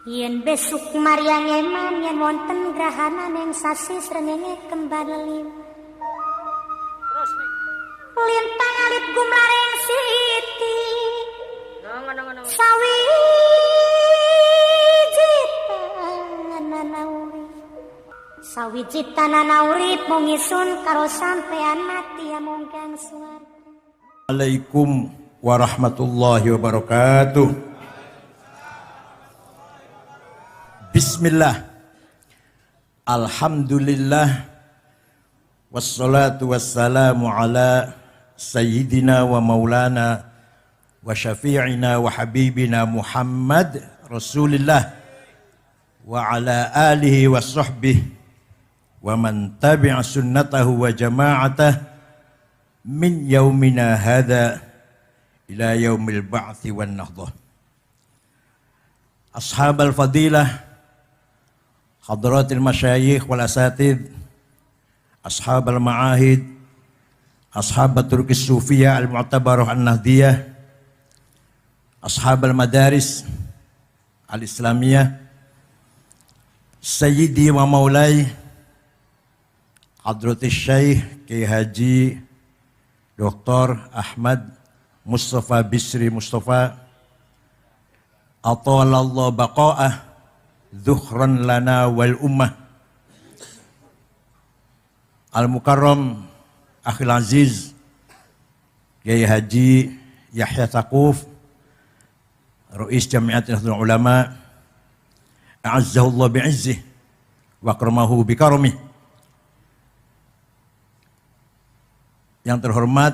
Yen besuk Maria ngeman yen wonten grahana ning sasi srengenge kembar lim. Terus nih. Lintang alit gumlareng siti. Ngono. Sawiji tanana urip mung isun karo sampean mati amonggang swarga. Assalamualaikum warahmatullahi wabarakatuh. Bismillah. Alhamdulillah. Wassalatu wassalamu ala sayyidina wa maulana wa syafi'ina wa habibina Muhammad Rasulillah wa ala alihi wa sahbihi wa man tabi'a sunnatahu wa jama'atah min yaumina hadha ila yaumil ba'thi wan nahdah. Ashabal fadilah, hadratil masyayikh wal asatid, ashabal ma'ahid, ashabat turkis sufiyah al-mu'tabarah an-nahdiyah, ashabal madaris al-islamiyah, sayyidi wa maulai hadratis syekh Kiai Haji Dr. Ahmad Mustafa Bisri Mustafa atalallahu baqa'ah dhukhran lana wal ummah al-mukarram akhil aziz Kiai Haji Yahya Taquf Rais Jamiat Nahdlatul Ulama a'azzahullah bi'izzih wa akramahu bikaramih. Yang terhormat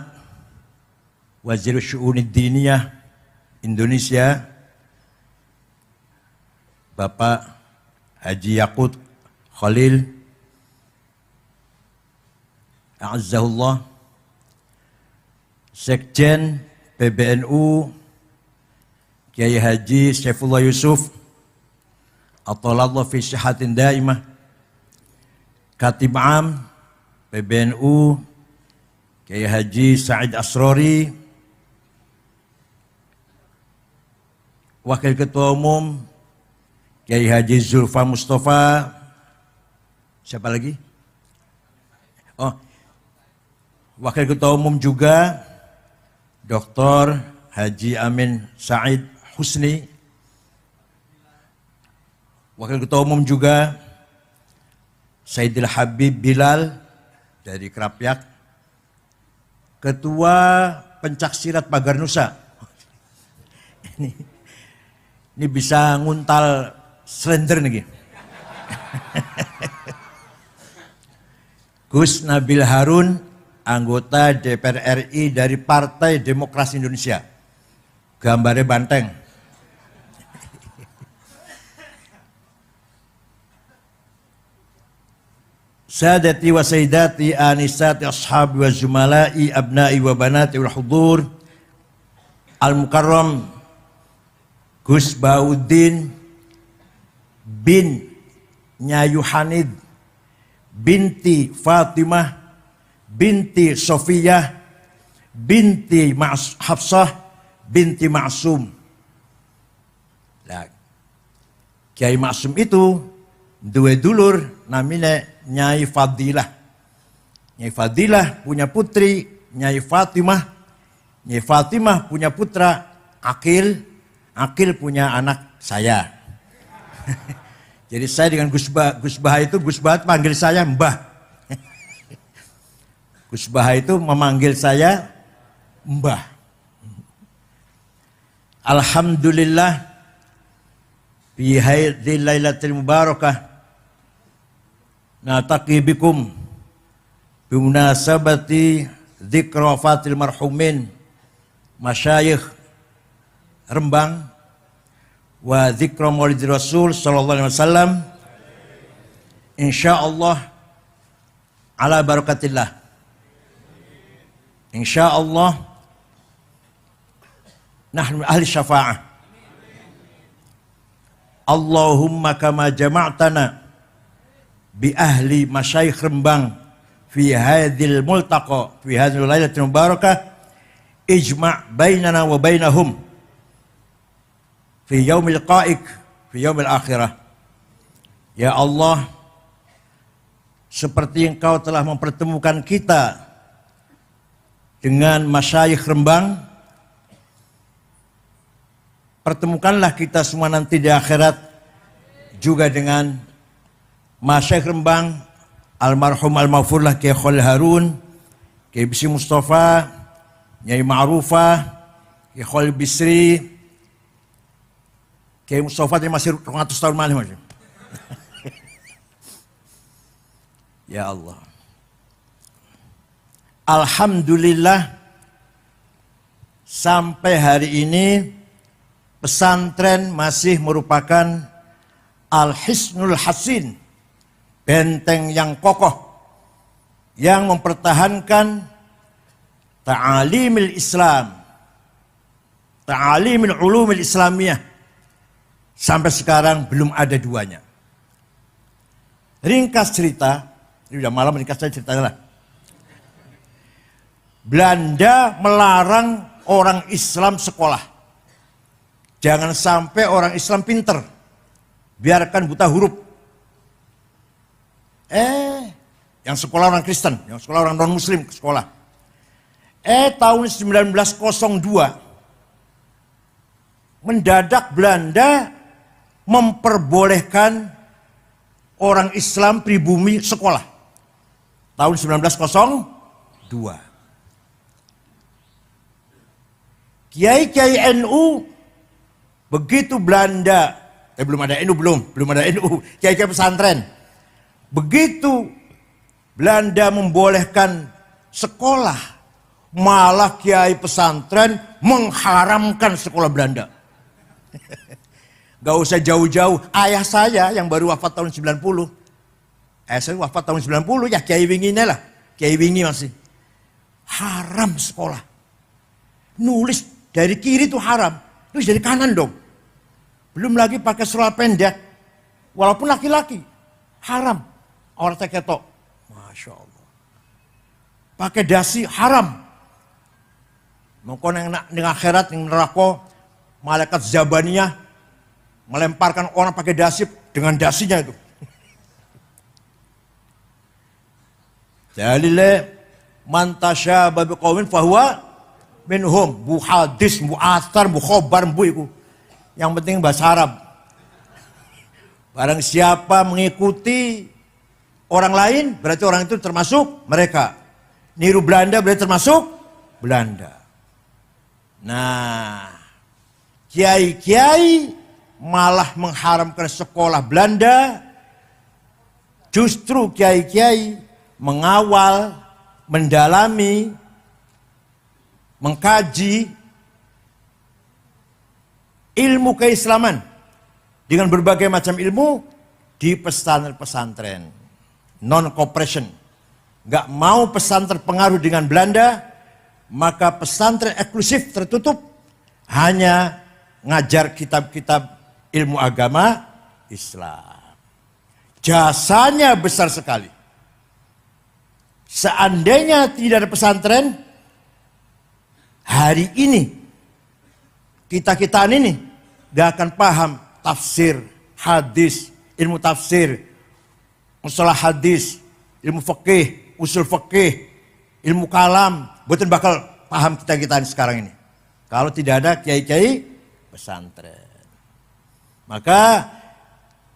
Wazir Syu'unid Diniyah Indonesia Bapak Haji Yaqut Khalil a'azzahullah, Sekjen PBNU Kiai Haji Saifullah Yusuf atalallahu fi sihatin daimah, Katib Am PBNU Kiai Haji Said Asrori, Wakil Ketua Umum Kiai Haji Zulfa Mustafa, siapa lagi? Oh, Wakil Ketua Umum juga Dr. Haji Amin Said Husni, Wakil Ketua Umum juga Sayyidil Habib Bilal dari Krapyak, Ketua Pencaksilat Pagar Nusa. Ini bisa nguntal slender nih. Gus Nabil Harun, anggota DPR RI dari Partai Demokrasi Indonesia. Gambarnya banteng. Sadati wa sayyidati anisati ashabi wa zumalai abnai wa banati wal hudur al-mukarram Gus Bauddin bin Nyayu Hanid binti Fatimah binti Sofiyah binti Hafsah binti Ma'sum. Nah, Kiai Ma'sum itu dua dulur namanya Nyai Fadilah. Nyai Fadilah punya putri Nyai Fatimah. Nyai Fatimah punya putra Akil. Akil punya anak saya. Jadi saya dengan Gus Bah itu, Gus Bah panggil saya Mbah. Gus Bah itu memanggil saya Mbah. Alhamdulillah fi hadhil lailatul mubarakah nataqi bikum bimunasabati dzikra wafatil marhumin masyayikh Rembang wa dzikra maulid Rasul sallallahu alaihi wasallam insyaallah ala barakatillah. Insyaallah nahnu ahli syafa'ah. Allahumma kama jama'tana bi ahli masyayikh Rembang fi hadhil multaqa fi hadhil lailatul mubarakah ijma' bainana wa bainahum fi yaumil qa'ik fi yaumil akhirah. Ya Allah, seperti Engkau telah mempertemukan kita dengan masyayikh Rembang, pertemukanlah kita semua nanti di akhirat juga dengan masyayikh Rembang, almarhum al-maghfurlah Kiai Khalil Harun, Kiai Bisri Mustafa, Nyai Ma'rufah, Kiai Khalil Bisri, Kiai Mustafa ini masih 200 tahun malih masih. Ya Allah. Alhamdulillah sampai hari ini pesantren masih merupakan Al-Hisnul Hasin, benteng yang kokoh yang mempertahankan ta'alimil Islam, ta'alimil ulumil Islamiyah. Sampai sekarang belum ada duanya. Ringkas cerita, ini udah malam, ringkas saja ceritanya lah. Belanda melarang orang Islam sekolah. Jangan sampai orang Islam pinter, biarkan buta huruf. Yang sekolah orang Kristen, yang sekolah orang non-Muslim ke sekolah. Tahun 1902, mendadak Belanda memperbolehkan orang Islam pribumi sekolah. Tahun 1902. Kiai-kiai NU begitu Belanda, belum ada NU, kiai-kiai pesantren. Begitu Belanda membolehkan sekolah, malah kiai pesantren mengharamkan sekolah Belanda. Gak usah jauh-jauh, ayah saya yang baru wafat tahun 90. Saya wafat tahun 90, ya Kiai Wingi ini lah. Kiai Wingi masih. Haram sekolah. Nulis dari kiri itu haram, nulis dari kanan dong. Belum lagi pakai seluar pendek, walaupun laki-laki. Haram. Orang ketok. Masya Allah. Pakai dasi haram. Mungkin yang akhirat, yang neraka, malaikat Zabaniyah melemparkan orang pakai dasi dengan dasinya itu. Jalile man tasyaba biqaumin fahuwa minhum. Bu hadis, bu athar, bu khobar, bu itu. Yang penting bahasa Arab. Barang siapa mengikuti orang lain, berarti orang itu termasuk mereka. Niru Belanda berarti termasuk Belanda. Nah, kiai-kiai malah mengharamkan sekolah Belanda. Justru kiai-kiai mengawal, mendalami, mengkaji ilmu keislaman dengan berbagai macam ilmu di pesantren-pesantren non-cooperation. Gak mau pesantren terpengaruh dengan Belanda, maka pesantren eksklusif tertutup, hanya ngajar kitab-kitab ilmu agama Islam. Jasanya besar sekali. Seandainya tidak ada pesantren, hari ini kita-kitaan ini gak akan paham tafsir, hadis, ilmu tafsir, mustalah hadis, ilmu fikih, usul fikih, ilmu kalam, betul bakal paham kita-kitaan sekarang ini. Kalau tidak ada kiai-kiai pesantren. Maka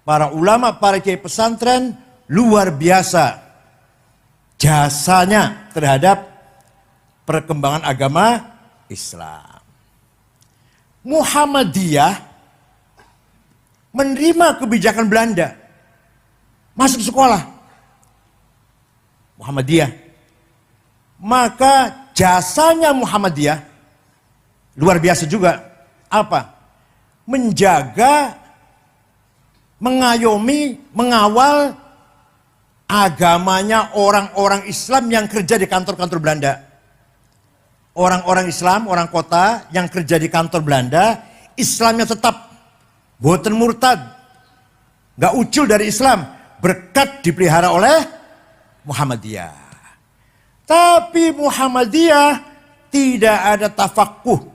para ulama, para kiai pesantren luar biasa jasanya terhadap perkembangan agama Islam. Muhammadiyah menerima kebijakan Belanda, masuk sekolah Muhammadiyah. Maka jasanya Muhammadiyah luar biasa juga. Apa? Menjaga, mengayomi, mengawal agamanya orang-orang Islam yang kerja di kantor-kantor Belanda. Orang-orang Islam, orang kota yang kerja di kantor Belanda, Islamnya tetap boten murtad, gak ucul dari Islam, berkat dipelihara oleh Muhammadiyah. Tapi Muhammadiyah tidak ada tafakuh,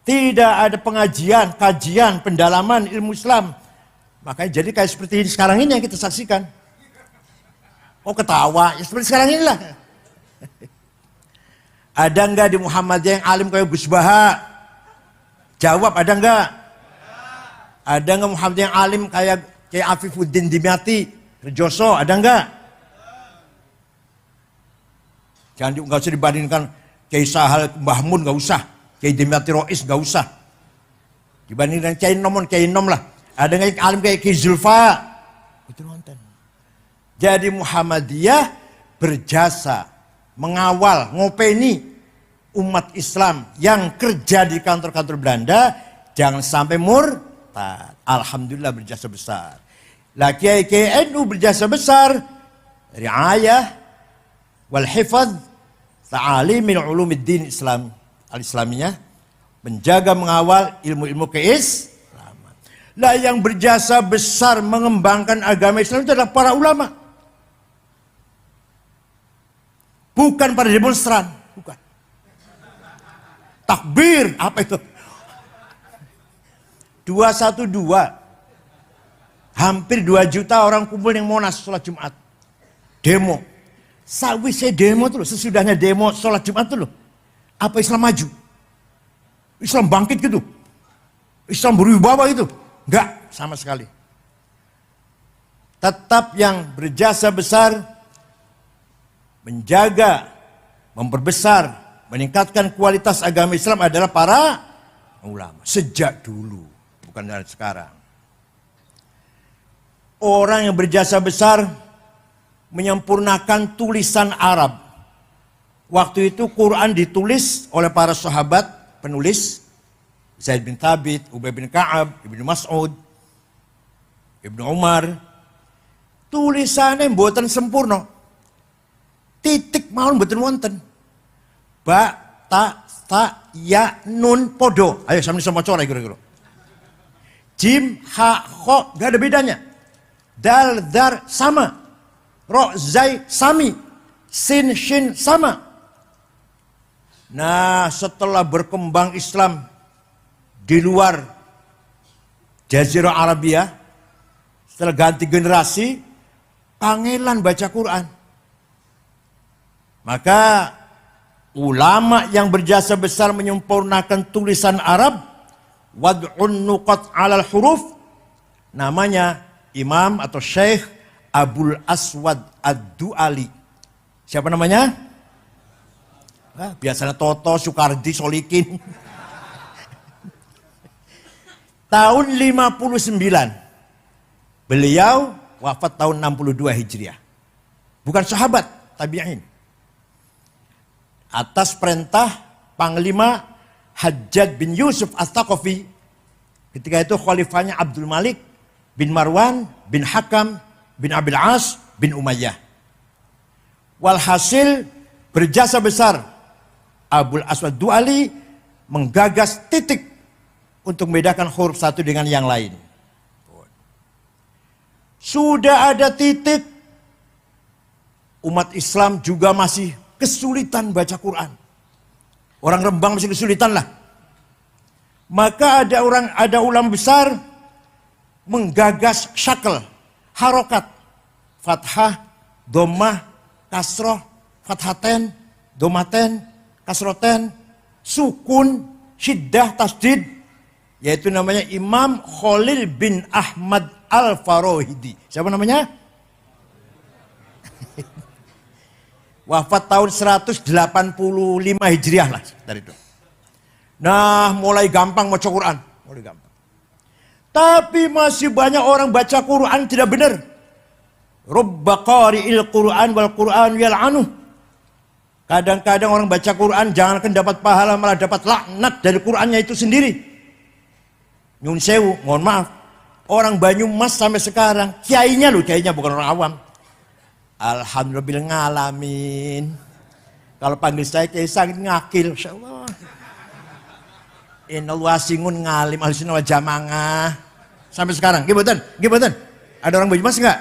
tidak ada pengajian, kajian, pendalaman ilmu Islam. Makanya jadi kayak seperti ini, sekarang ini yang kita saksikan. Oh ketawa, ya seperti sekarang inilah. Ada enggak di Muhammadiyah yang alim kayak Gus Baha? Jawab, ada enggak? Ada enggak Muhammadiyah yang alim kayak Afifuddin Dimyati, Rejoso, ada enggak? Jangan enggak usah dibandingkan Kiai Sahal Mbah Mun, enggak usah. Kiai Dimyati Rois enggak usah. Dibandingkan Kiai Nom lah. Ada enggak yang alim kayak Kiai Zulfa? Itu nonton. Jadi Muhammadiyah berjasa mengawal, ngopeni umat Islam yang kerja di kantor-kantor Belanda jangan sampai murtad. Alhamdulillah berjasa besar. Lah Kiai NU berjasa besar riayah wal hifadz ta'alim min ulumiddin Islam al-Islamiyah, menjaga mengawal ilmu-ilmu keislaman. Lah yang berjasa besar mengembangkan agama Islam itu adalah para ulama. Bukan para demonstran, bukan. Takbir, apa itu? 212. Hampir 2 juta orang kumpul yang Monas sholat Jumat. Demo. Sawise demo tuh loh, sesudahnya demo sholat Jumat tuh loh. Apa Islam maju? Islam bangkit gitu? Islam berwibawa itu? Enggak, sama sekali. Tetap yang berjasa besar menjaga, memperbesar, meningkatkan kualitas agama Islam adalah para ulama. Sejak dulu, bukan dari sekarang. Orang yang berjasa besar menyempurnakan tulisan Arab. Waktu itu Quran ditulis oleh para sahabat penulis. Zaid bin Thabit, Ubay bin Ka'ab, Ibnu Mas'ud, Ibnu Umar. Tulisannya mboten sempurna. Titik mawon mboten wonten. Ba, ta, ya, nun, podo. Ayo sama-sama maca kira-kira. Jim, ha, kho, gak ada bedanya. Dal, dar, sama. Ro, zai, sami. Sin, shin, sama. Nah, setelah berkembang Islam di luar Jazirah Arabia, setelah ganti generasi, kangelan baca Quran. Maka ulama yang berjasa besar menyempurnakan tulisan Arab, wad'un nuqat 'alal huruf, namanya Imam atau Syekh Abul Aswad Ad-Du'ali. Siapa namanya? Biasanya Toto, Soekardi, Solikin. Tahun 59. Beliau wafat tahun 62 Hijriah. Bukan sahabat, tabi'in. Atas perintah Panglima Hajjaj bin Yusuf As-Saqafi. Ketika itu khalifahnya Abdul Malik bin Marwan bin Hakam bin Abil As bin Umayyah. Walhasil berjasa besar Abul Aswad Du'ali menggagas titik untuk membedakan huruf satu dengan yang lain. Sudah ada titik, umat Islam juga masih kesulitan baca Quran. Orang Rembang masih kesulitan lah. Maka ada ulama besar menggagas syakl, harokat, fathah, dhammah, kasroh, fathaten, domaten, kasroten, sukun, syiddah, tasdid, yaitu namanya Imam Khalil bin Ahmad Al-Farohidi. Siapa namanya? Wafat tahun 185 Hijriah lah dari itu. Nah, mulai gampang baca Quran, mulai gampang. Tapi masih banyak orang baca Quran tidak benar. Rubba qari'il Quran wal Quran yal'anuh. Kadang-kadang orang baca Quran jangankan dapat pahala, malah dapat laknat dari Qurannya itu sendiri. Nyun sewu, mohon maaf. Orang Banyumas sampai sekarang, kiainya bukan orang awam. Alhamdulillah ngalamin. Kalau panggil saya Kiai Sangit ngakil, insyaallah. Innallaha singun ngalim ahlussunnah wal jamaah. Sampai sekarang, gimana? Ada orang Banyumas enggak?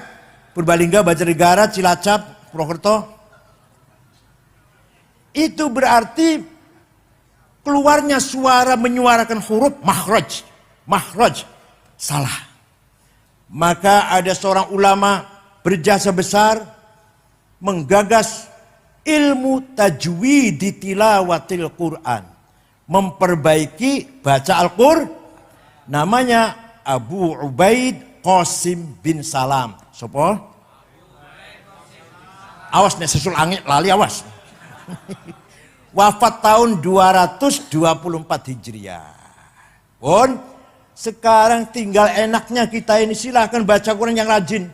Purbalingga, Banjarnegara, Cilacap, Purwokerto. Itu berarti keluarnya suara menyuarakan huruf makhraj salah. Maka ada seorang ulama berjasa besar menggagas ilmu tajwid tilawatil Quran. Memperbaiki baca Al-Qur'an. Namanya Abu Ubaid Qasim bin Salam. Sopo? Awas nek sesul angin lali awas. Wafat tahun 224 Hijriah. Pun sekarang tinggal enaknya kita ini silahkan baca Quran yang rajin.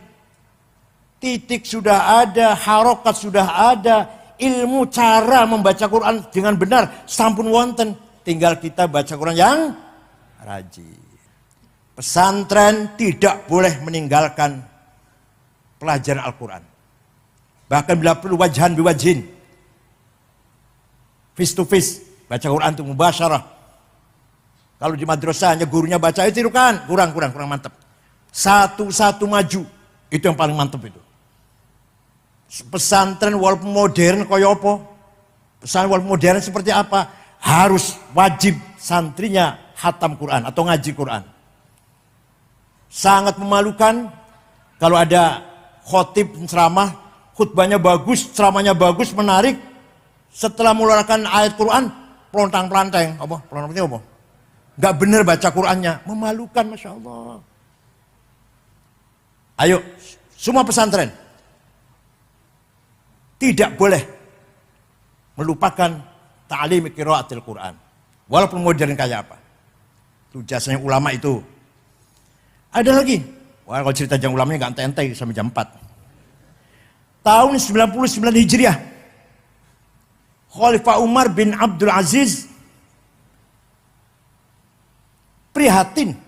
Titik sudah ada, harokat sudah ada, ilmu cara membaca Quran dengan benar sampun wonten. Tinggal kita baca Quran yang rajin. Pesantren tidak boleh meninggalkan pelajaran Al-Quran. Bahkan bila perlu wajahan biwajhin. Face to face. Baca Quran itu mubasyarah. Kalau di madrasah hanya gurunya baca itu kan kurang mantap. Satu-satu maju. Itu yang paling mantap itu. Pesantren walaupun modern kaya apa? Pesantren walaupun modern seperti apa? Harus wajib santrinya khatam Quran atau ngaji Quran. Sangat memalukan kalau ada khotib ceramah, khutbahnya bagus, ceramahnya bagus, menarik. Setelah mengeluarkan ayat Quran, pelontang-pelanteng. Apa? Pelontang-pelanteng apa? Gak benar baca Qurannya. Memalukan, Masya Allah. Ayo, semua pesantren. Tidak boleh melupakan ta'lim qiraatil Quran. Walaupun modern kayak apa. Itu jasanya ulama itu. Ada lagi. Wah, kalau cerita jam ulamanya gak ente-ente sampai jam 4. Tahun 99 Hijriah. Khalifah Umar bin Abdul Aziz prihatin.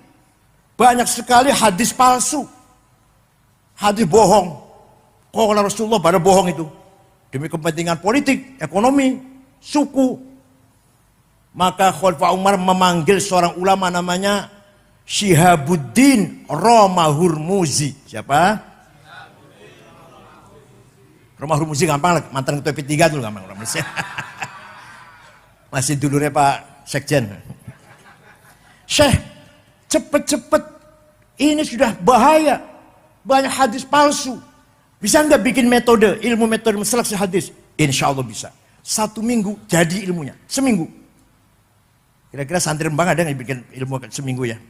Banyak sekali hadis palsu. Hadis bohong. Qala Rasulullah pada bohong itu. Demi kepentingan politik, ekonomi, suku. Maka Khalifah Umar memanggil seorang ulama namanya Syihabuddin Roma Hurmuzi. Siapa? Roma Hurmuzi gampang lah, mantan ketua P3 dulu gampang. Masih dulurnya Pak Sekjen. Syekh, cepet-cepet. Ini sudah bahaya. Banyak hadis palsu. Bisa nggak bikin metode, ilmu metode seleksi hadis? Insya Allah bisa. 1 minggu jadi ilmunya. Seminggu. Kira-kira santri Rembang ada yang bikin ilmu seminggu ya?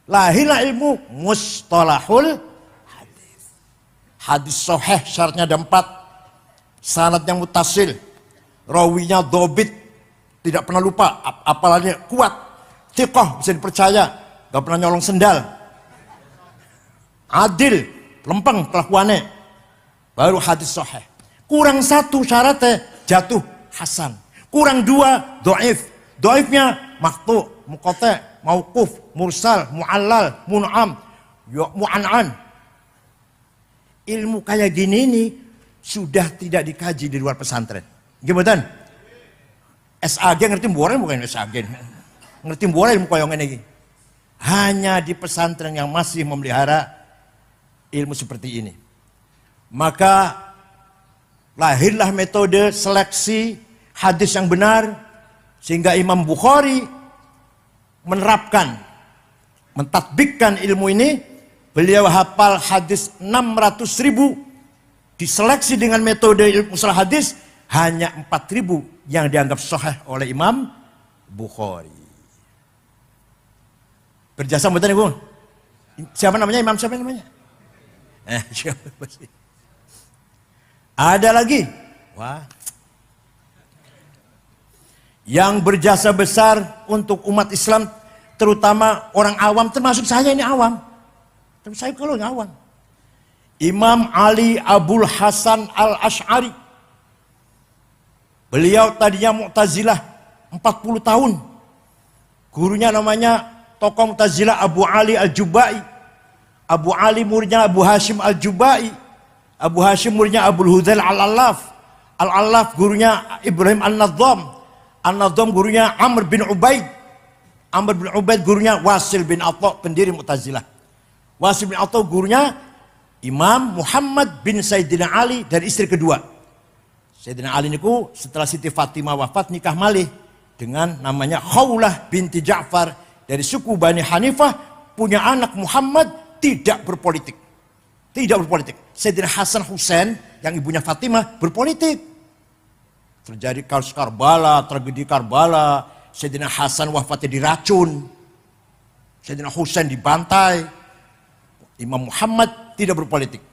Lahirlah ilmu mustalahul hadis. Hadis sahih syaratnya ada 4. Sanadnya mutasil. Rawinya dobit. Tidak pernah lupa. Apalagi kuat. Thiqah bisa dipercaya. Gak pernah nyolong sendal. Adil. Lempeng kelakuannya. Baru hadis sahih. Kurang 1 syaratnya jatuh hasan. Kurang 2 dhaif. Dhaifnya maqtu, muqata', mauquf, mursal, mu'allal, mun'am, mu'an'an. Ilmu kayak gini ini sudah tidak dikaji di luar pesantren. Gimana? SAG ngerti mbuare bukan SAG. Ngerti mbuare ilmu koyo ngene iki. Hanya di pesantren yang masih memelihara ilmu seperti ini. Maka lahirlah metode seleksi hadis yang benar sehingga Imam Bukhari menerapkan, mentatbikkan ilmu ini. Beliau hafal hadis 600.000 diseleksi dengan metode ilmu mustalah hadis hanya 4.000 yang dianggap sahih oleh Imam Bukhari. Berjasa mboten Ibu? Siapa namanya? Imam siapa namanya? Ada lagi. Wah. Yang berjasa besar untuk umat Islam, terutama orang awam, termasuk saya ini awam. Tapi saya kalau nggak awam. Imam Ali Abul Hasan Al-Ash'ari. Beliau tadinya Mu'tazilah 40 tahun. Gurunya namanya tokoh Mu'tazilah Abu Ali Al-Jubai. Abu Ali muridnya Abu Hashim Al-Jubai. Abu Hashim muridnya Abu Hudail Al-Allaf. Al-Allaf gurunya Ibrahim Al-Nadham. Al-Nadham gurunya Amr bin Ubaid. Amr bin Ubaid gurunya Wasil bin Atha, pendiri Mu'tazilah. Wasil bin Atha gurunya Imam Muhammad bin Sayyidina Ali dari istri kedua. Sayyidina Ali niku setelah Siti Fatimah wafat nikah malih dengan namanya Khawlah binti Ja'far dari suku Bani Hanifah, punya anak Muhammad tidak berpolitik. Tidak berpolitik. Sayyidina Hasan Husain yang ibunya Fatimah berpolitik. Terjadi kasus Karbala, tragedi Karbala. Sayyidina Hasan wafatnya diracun. Sayyidina Husain dibantai. Imam Muhammad tidak berpolitik.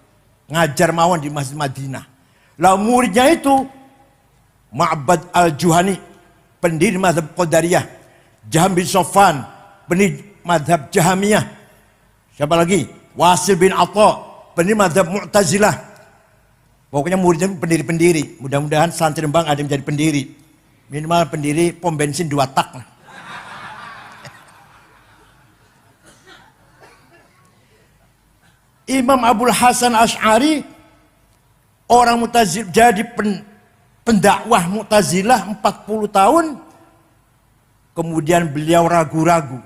Ngajar mawon di Masjid Madinah. Lalu muridnya itu Ma'bad al-Juhani, pendiri mazhab Qadariyah. Jaham bin Sofan, pendiri mazhab Jahamiyah. Siapa lagi? Wasil bin Atha, pendiri mazhab Mu'tazilah. Pokoknya muridnya pendiri-pendiri. Mudah-mudahan santri Rembang ada yang menjadi pendiri. Minimal pendiri pom bensin 2 tak. Imam Abul Hasan Asy'ari orang Mu'tazilah, jadi pendakwah Mu'tazilah 40 tahun. Kemudian beliau ragu-ragu.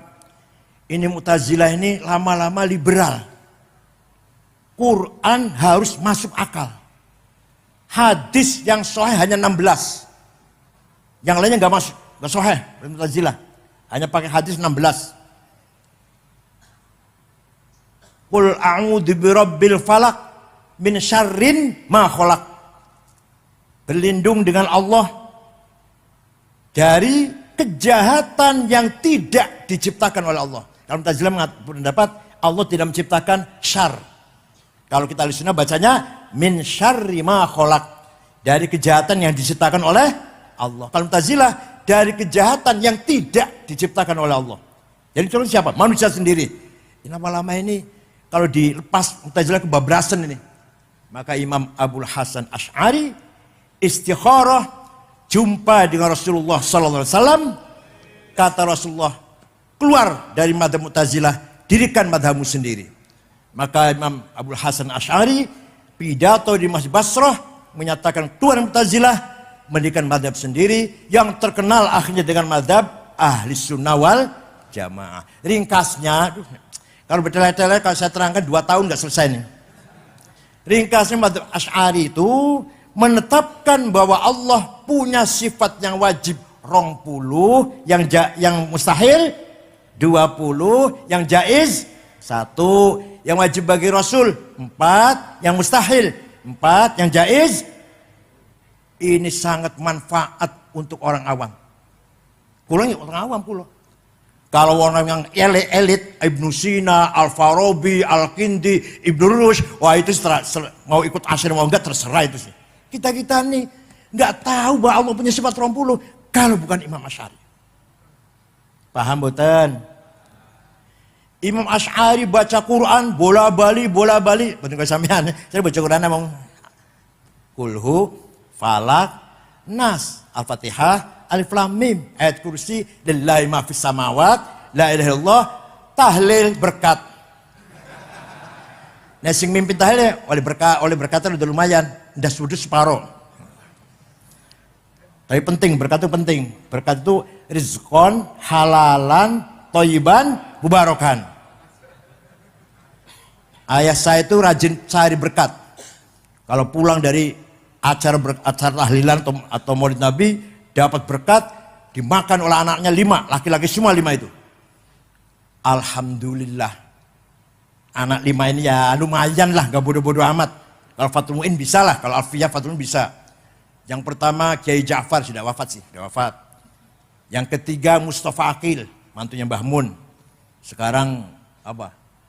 Ini Mu'tazilah ini lama-lama liberal. Quran harus masuk akal. Hadis yang sahih hanya 16. Yang lainnya nggak masuk, nggak sahih. Mu'tazilah hanya pakai hadis 16. Qul a'udzu birabbil falaq min syarrin ma khalaq. Berlindung dengan Allah dari kejahatan yang tidak diciptakan oleh Allah. Kalau Mu'tazilah berpendapat Allah tidak menciptakan syar. Kalau kita Ahlussunnah bacanya min syarri ma khalaq, dari kejahatan yang diciptakan oleh Allah. Kalau Mu'tazilah dari kejahatan yang tidak diciptakan oleh Allah. Jadi contoh siapa? Manusia sendiri. Ini lama-lama ini kalau dilepas Mu'tazilah kebabrasan ini. Maka Imam Abul Hasan Asy'ari istikharah, jumpa dengan Rasulullah sallallahu alaihi wasallam. Kata Rasulullah, keluar dari mazhab Mu'tazilah, dirikan mazhabmu sendiri. Maka Imam Abul Hasan Asy'ari pidato di Masjid Basrah menyatakan keluar Mu'tazilah, mendirikan mazhab sendiri yang terkenal akhirnya dengan mazhab Ahli Sunnah wal Jamaah. Ringkasnya, kalau bertele-tele kalau saya terangkan 2 tahun nggak selesai nih. Ringkasnya mazhab Asy'ari itu menetapkan bahwa Allah punya sifat yang wajib 20, yang mustahil 20, yang jaiz 1, yang wajib bagi Rasul 4, yang mustahil 4, yang jaiz. Ini sangat manfaat untuk orang awam. Kulang ya orang awam pulau. Kalau orang yang elit, Ibnu Sina, Al-Farabi, Al-Kindi, Ibnu Rushd, wah itu mau ikut asyir mau enggak terserah itu sih. Kita nih enggak tahu bahwa Allah punya sifat 20 kalau bukan Imam Asy'ari. Paham boten? Imam Asy'ari baca Quran bola-bali. Betul gak sampean? Saya baca Quran emang Kulhu, Falak, Nas, Al-Fatihah, Alif Lam Mim, ayat kursi, lillahi ma fis samawat, la ilaha illallah, tahlil berkat. Nah sing mimpin tahlil oleh berkatan udah lumayan, udah sudut separuh. Tapi penting, berkat itu penting. Berkat itu rizqon, halalan, thayyiban, mubarakan. Ayah saya itu rajin cari berkat. Kalau pulang dari acara tahlilan atau maulid Nabi, dapat berkat, dimakan oleh anaknya 5, laki-laki semua 5 itu. Alhamdulillah. Anak 5 ini ya lumayan lah, gak bodoh-bodoh amat. Kalau Fatul Mu'in bisa lah, kalau Alfiyah Fatul Mu'in bisa. Yang pertama Kiai Ja'far, sudah wafat. Yang ketiga Mustafa Aqil, mantunya Mbah Mun. Sekarang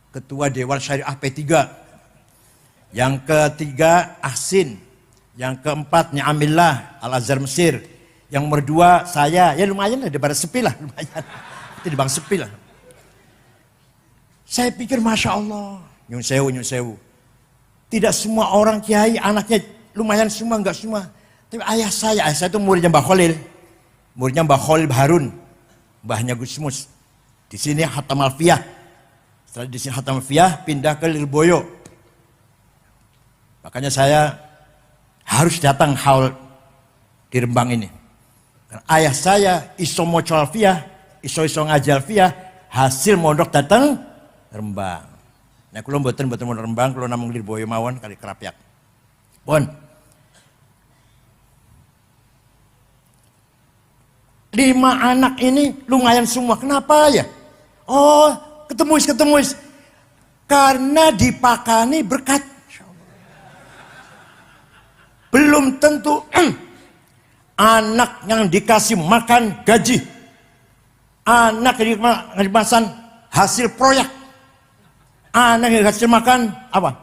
Ketua Dewan Syariah P3. Yang ketiga Ahsin. Yang keempat Ni'amillah Al-Azhar Mesir. Yang nomor 2 saya, ya lumayan lah, daripada sepi lah, lumayan. Itu di bang sepi lah. Saya pikir Masya Allah, nyun sewu. Tidak semua orang kiai, anaknya lumayan semua, enggak semua. Tapi ayah saya itu muridnya Mbah Khalil. Muridnya Mbah Khalil Harun. Mbahnya Gusmus. Di sini Hatam Alfiyah. Setelah di sini Hatam Alfiyah, pindah ke Lirboyo. Makanya saya harus datang haul di Rembang ini. Ayah saya iso moco alfiyah, iso ngaji alfiyah, hasil mondok datang Rembang. Nah kula mboten mondok Rembang, kula namung Lirboyo mawon kali Krapyak. Pun 5 anak ini lumayan semua. Kenapa ya? Oh, ketemuis. Karena dipakani berkat. Belum tentu anak yang dikasih makan gaji. Anak yang dikasih hasil proyek. Anak yang dikasih makan apa?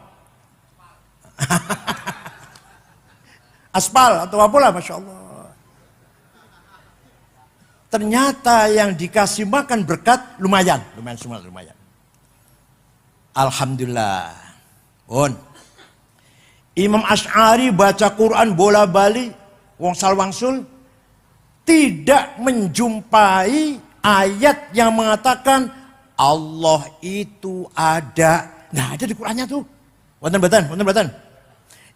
Aspal atau apalah, Masya Allah. Ternyata yang dikasih makan berkat lumayan semua. Alhamdulillah. Imam Asy'ari baca Quran bola balik, wangsul tidak menjumpai ayat yang mengatakan Allah itu ada. Nggak ada di Qurannya tuh. Wonten batan.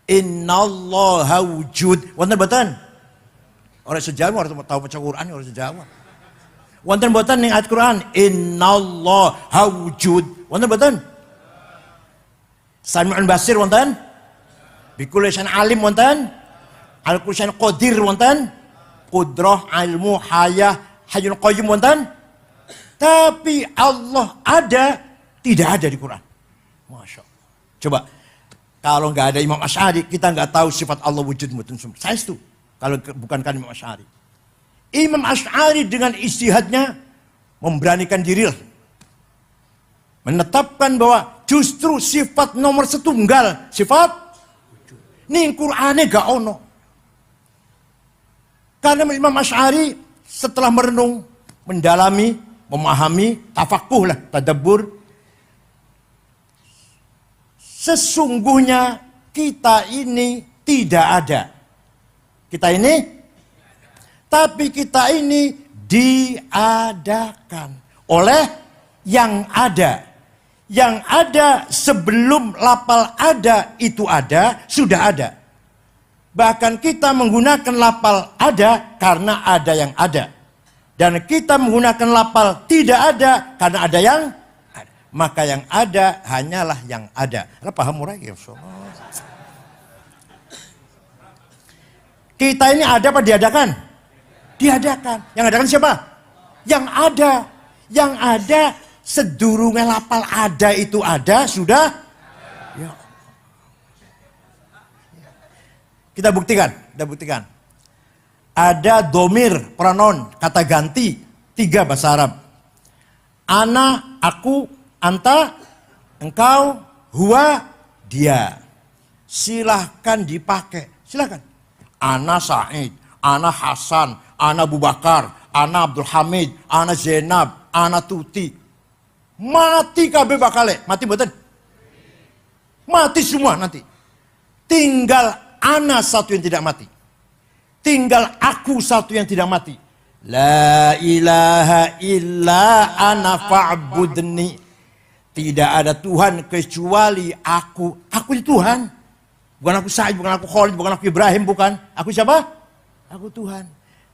Innallaha wujud. Wonten batan. Orang sejawa orang tahu baca Quran orang sejawa. Wonten batan ning ayat Quran innallaha wujud. Wonten batan. Sami'un basir wonten. Bikul lisan alim wonten, al-Qur'an qadir wonten, qudrah ilmu hayah hayyul qayyum wonten. Tapi Allah ada, tidak ada di Quran. Masya Allah. Coba kalau nggak ada Imam Asy'ari, kita nggak tahu sifat Allah wujud mutun sum. Saya itu kalau bukan kan Imam Asy'ari. Imam Asy'ari dengan ijtihadnya memberanikan diri, menetapkan bahwa justru sifat nomor setunggal, sifat ning Qur'ane gak ono. Karena Imam Asy'ari setelah merenung, mendalami, memahami, tafakuh lah, tadabbur. Sesungguhnya kita ini tidak ada. Tapi kita ini diadakan oleh yang ada. Yang ada sebelum lapal ada itu ada, sudah ada. Bahkan kita menggunakan lapal ada karena ada yang ada. Dan kita menggunakan lapal tidak ada karena ada yang ada. Maka yang ada hanyalah yang ada. Anda paham murah ya? Kita ini ada apa diadakan? Diadakan. Yang adakan siapa? Yang ada. Yang ada. Sedurungan lapal ada itu ada, sudah? Ya. Kita buktikan. Ada domir, pronoun, kata ganti, 3 bahasa Arab. Ana, aku, anta, engkau, huwa, dia. Silahkan dipakai, silahkan. Ana Said, ana Hasan, ana Abu Bakar, ana Abdul Hamid, ana Zainab, ana Tuti. Mati kabeh bakale, mati mboten? Mati semua nanti. Tinggal ana satu yang tidak mati. Tinggal aku satu yang tidak mati. La ilaha illa ana fa'budni. Tidak ada Tuhan kecuali aku. Aku itu Tuhan. Bukan aku Said, bukan aku Khalid, bukan aku Ibrahim, bukan. Aku siapa? Aku Tuhan.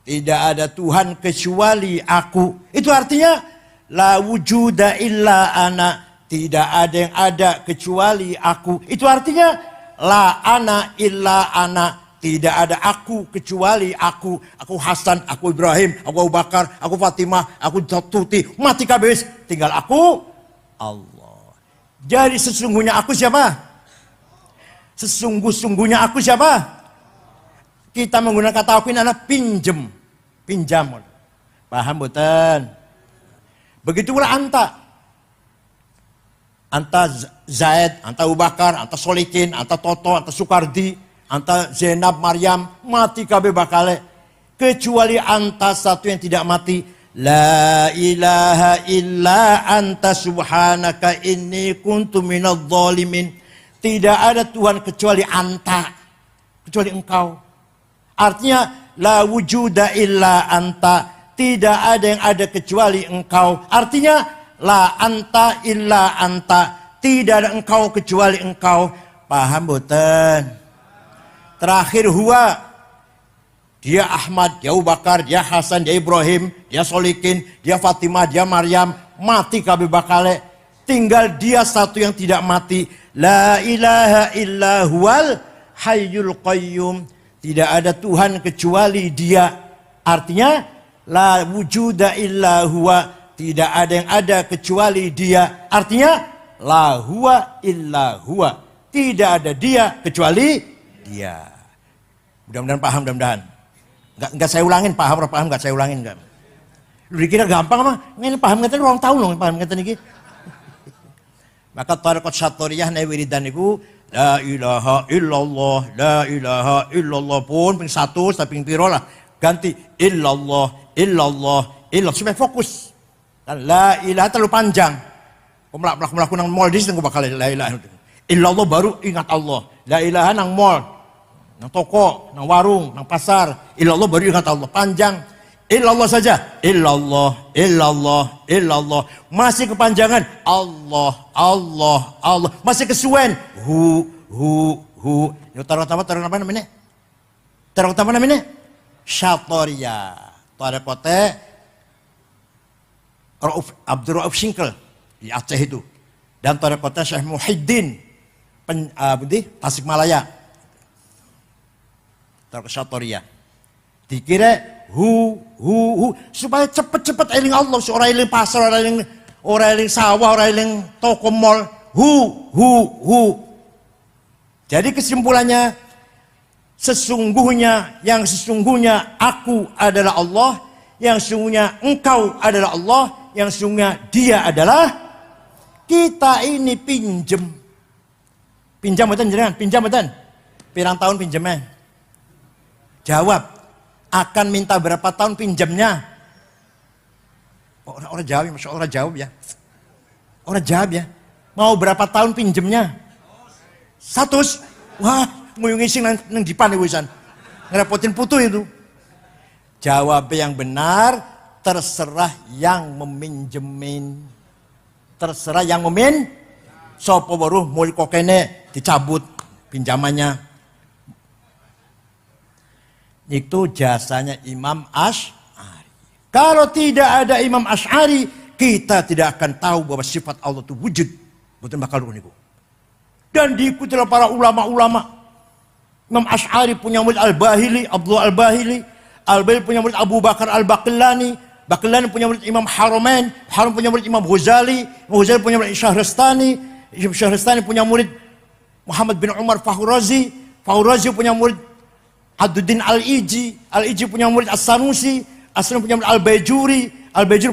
Tidak ada Tuhan kecuali aku. Itu artinya la wujuda illa ana. Tidak ada yang ada kecuali aku. Itu artinya la ana illa ana. Tidak ada aku kecuali aku. Aku Hasan, aku Ibrahim, aku Abu Bakar, aku Fatimah, aku Tuti. Mati kabeh. Tinggal aku Allah. Jadi sesungguhnya aku siapa? Sesungguhnya aku siapa? Kita menggunakan kata aku ini adalah pinjam. Paham betul? Begitu pula anta. Anta Zaid, anta Abu Bakar, anta Solikin, anta Toto, anta Sukardi, anta Zainab, Maryam, mati kabeh bakale. Kecuali anta satu yang tidak mati. La ilaha illa anta subhanaka inni kuntu minadh dhalimin. Tidak ada Tuhan kecuali anta. Kecuali engkau. Artinya la wujuda illa anta. Tidak ada yang ada kecuali engkau. Artinya, la anta illa anta. Tidak ada engkau kecuali engkau. Paham boten? Terakhir huwa. Dia Ahmad, dia Abu Bakar, dia Hasan, dia Ibrahim, dia Solikin, dia Fatimah, dia Maryam. Mati kabeh bakale. Tinggal dia satu yang tidak mati. La ilaha illa huwal hayyul qayyum. Tidak ada Tuhan kecuali dia. Artinya, la wujuda illa huwa. tidak ada yang ada kecuali dia. Artinya la huwa illa huwa. Tidak ada dia kecuali dia. Mudah-mudahan paham, mudah-mudahan. Enggak saya ulangin, paham enggak saya ulangin enggak. Lu dikira gampang apa? Ini paham ngeten orang tahu loh paham ngeten iki. Maka tarekat Syatoriyah nek wiridan niku la ilaha illallah, la ilaha illallah pun ping 1 tapi ping piro lah. Ganti illallah, illallah, illallah supaya fokus. Dan la ilaha terlalu panjang. Melaku nang mall di situ bakal la ilaha. Illallah baru ingat Allah. La ilaha nang mall, nang toko, nang warung, nang pasar. Illallah baru ingat Allah. Panjang. Illallah saja. Illallah, illallah, illallah. Masih kepanjangan. Allah, Allah, Allah. Masih kesuwen. Hu. Taruh apa namanya? Taruh apa namanya? Syatoriyah. Tarekote Abdul Rauf Singkel di Aceh itu. Dan tarekote Syekh Muhyiddin Tasikmalaya. Tarekat Syatoriyah. Dikira hu supaya cepet-cepet eling Allah, orang eling pasar, orang eling sawah, orang eling toko mall. Hu. Jadi kesimpulannya, yang sesungguhnya aku adalah Allah, yang sesungguhnya engkau adalah Allah, yang sesungguhnya dia adalah kita ini pinjam betul jenengan, pinjam betul. Pirang tahun pinjamnya? Jawab. Akan minta berapa tahun pinjamnya? Orang jawab, masya Allah jawab ya. Orang jawab ya. Mau berapa tahun pinjamnya? 100. Wah, nguyungi sing nang dipan wisan. Ngerepotin putu itu. Jawab yang benar, terserah yang meminjemin. Terserah yang sopo baru mulai kokene dicabut pinjamannya. Itu jasanya Imam Asy'ari. Kalau tidak ada Imam Asy'ari, kita tidak akan tahu bahwa sifat Allah itu wujud. Betul bakal niku. Dan diikuti oleh para ulama-ulama. Imam Asy'ari punya murid Al-Bahili, Abdullah Al-Bahili. Al-Bahili punya murid Abu Bakar Al-Baqillani. Baqillani punya murid Imam Haramain. Haram punya murid Imam Ghazali. Ghazali punya murid Syahrastani. Syahrastani punya murid Muhammad bin Umar Fahurazi. Fahurazi punya murid Aduddin Al-Iji punya murid As-Sanusi punya murid Al-Bajuri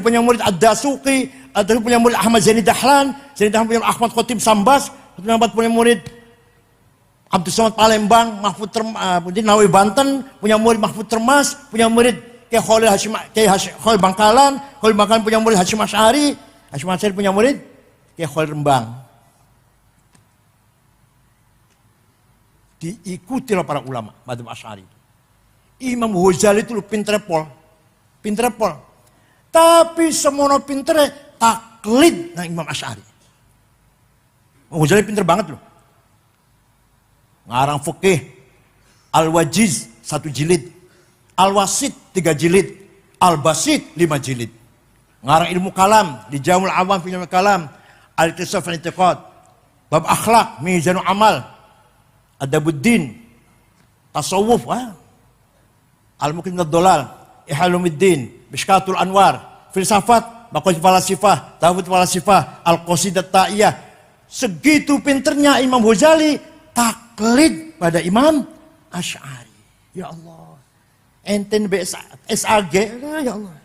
punya murid Ad-Dasuqi, Ad-Dasuqi punya murid Ahmad Zaini Dahlan punya murid Ahmad Khotib Sambas, punya murid Abdul Somad Palembang, Mahfud Nawawi Banten, punya murid Mahfud Termas, punya murid Khalil Bangkalan punya murid Hashim Asy'ari punya murid Khalil Rembang. Diikuti oleh para ulama madzhab Asy'ari. Imam Ghazali itu pinter pol. Tapi semono pintere taklid nang Imam Asy'ari. Imam Ghazali pinter banget loh. Ngarang fikih Al-Wajiz 1 jilid, Al-Wasit 3 jilid, Al-Basit 5 jilid. Ngarang ilmu kalam di Jamul Awam fi Ilmu Kalam, Al-Iqtisad fil I'tiqad, bab akhlak, Mizanul Amal, Adabuddin, Tasawuf, Al-Muqim Ad-Dolal, Ihalumuddin, Mishkatul Anwar, Filsafat, Maqasid Falasifah, Tawhid Falasifah, Al-Qasidah Ta'iyah. Segitu pinternya Imam Ghazali taklid pada Imam Asy'ari. Ya Allah. Enten SAG, ya Allah.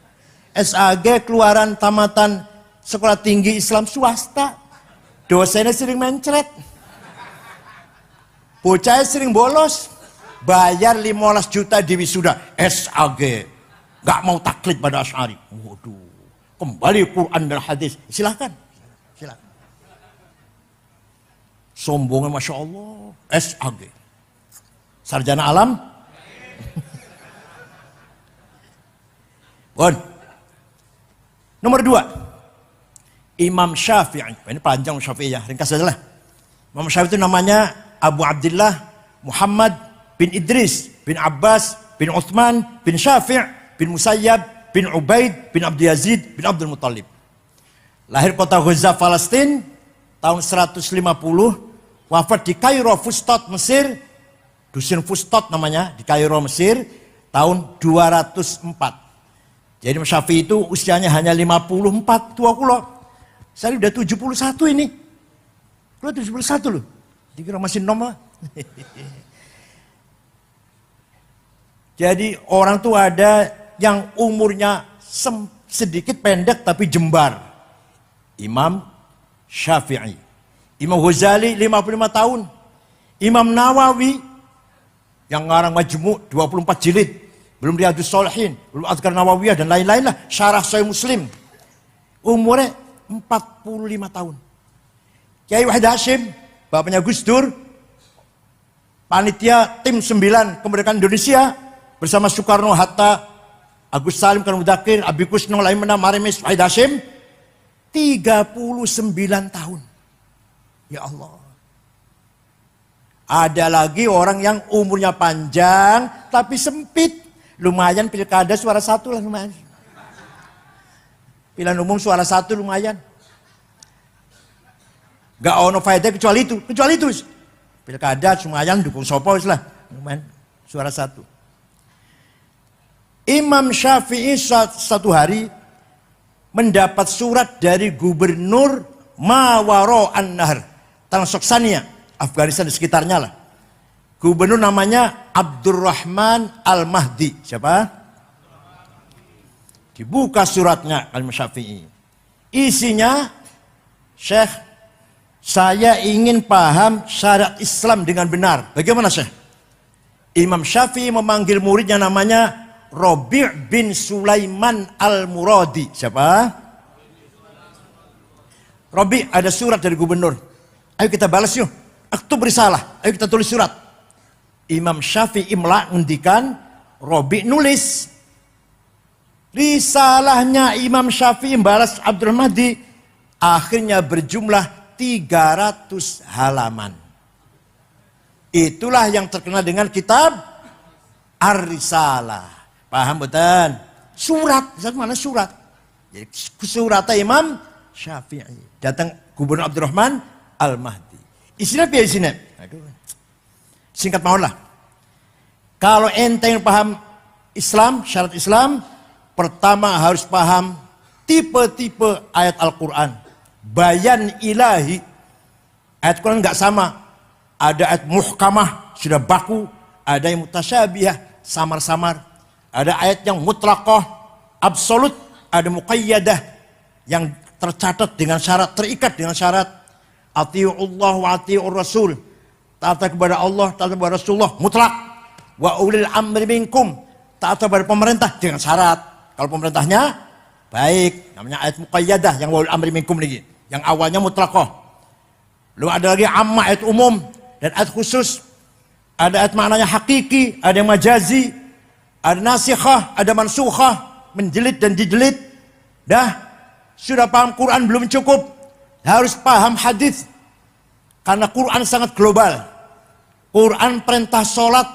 SAG keluaran tamatan sekolah tinggi Islam swasta. Dosennya sering mencret. Bocahnya sering bolos, bayar 15 juta di wisuda, SAG, gak mau taklid pada Asy'ari. Waduh, kembali Quran dan hadis, silakan. Sombongnya Masya Allah, SAG, sarjana alam. Bon. Nomor 2, Imam Syafi'i. Ini panjang Syafi'i ya, ringkas saja lah. Imam Syafi'i itu namanya Abu Abdullah Muhammad bin Idris bin Abbas bin Uthman bin Syafi' bin Musayyab bin Ubaid bin Abdul Yazid bin Abdul Muttalib. Lahir kota Gaza, Palestina tahun 150, wafat di Kairo, Fustat, Mesir. Dusun Fustat namanya, di Kairo, Mesir tahun 204. Jadi Imam Syafi'i itu usianya hanya 54 tua kula. Saya udah 71 ini. Kula 71 loh. Dikira masih nom lah. Jadi orang tuh ada yang umurnya sedikit pendek tapi jembar. Imam Syafi'i. Imam Ghazali 55 tahun. Imam Nawawi yang ngarang Majmu' 24 jilid. Belum Riyadhus Shalihin, belum Adhkar Nawawiyah dan lain-lain lah. Syarah Sahih Muslim. Umurnya 45 tahun. Kiai Wahid Hashim, bapaknya Gus Dur, panitia tim 9 kemerdekaan Indonesia bersama Soekarno, Hatta, Agus Salim, Karno Mudakir, Abi Kusno, Laimena, Marimis, Wahid Hashim, 39 tahun. Ya Allah. Ada lagi orang yang umurnya panjang tapi sempit. Lumayan pilkada suara 1 lah lumayan. Pilihan umum suara 1 lumayan. Gak ono faedah kecuali itu. Pilkada lumayan dukung sopo lah. Lumayan suara 1. Imam Syafi'i satu hari mendapat surat dari gubernur Mawaro An-Nahr, Transoksania, Afghanistan di sekitarnya lah. Gubernur namanya Abdurrahman Al-Mahdi. Siapa? Dibuka suratnya Imam Syafi'i. Isinya, Syekh, saya ingin paham syariat Islam dengan benar. Bagaimana Syekh? Imam Syafi'i memanggil muridnya namanya Rabi' bin Sulaiman Al-Muradi. Siapa? Rabi', ada surat dari gubernur. Ayo kita balas yuk. Aktub risalah. Ayo kita tulis surat. Imam Syafi'i ngendikan, Rabi' nulis. Risalahnya Imam Syafi'i balas Abdul Mahdi akhirnya berjumlah 300 halaman. Itulah yang terkenal dengan kitab Ar-Risalah. Paham betul? Surat, mana surat? Jadi suratnya Imam Syafi'i. Datang Gubernur Abdurrahman Al-Mahdi. Isinya apa isinya? Singkat mohon lah. Kalau ente yang paham Islam, syarat Islam, pertama harus paham tipe-tipe ayat Al-Quran. Bayan ilahi. Ayat Quran nggak sama. Ada ayat muhkamah, sudah baku. Ada yang mutasyabihah, samar-samar. Ada ayat yang mutlaqah, absolut. Ada muqayyadah, yang tercatat dengan syarat, terikat dengan syarat. Ati'ullah wa ati'ur rasul. Taat kepada Allah, taat kepada Rasulullah, mutlak. Wa ulil amri minkum. Taat kepada pemerintah dengan syarat. Kalau pemerintahnya baik, namanya ayat muqayyadah yang wa ulil amri minkum lagi. Yang awalnya mutlaqah. Lalu ada lagi amma, ayat umum dan ayat khusus. Ada ayat maknanya hakiki, ada yang majazi, ada nasikhah, ada mansukhah, menjelit dan dijelit. Dah, sudah paham Quran belum cukup. Harus paham hadis. Karena Quran sangat global. Quran perintah sholat,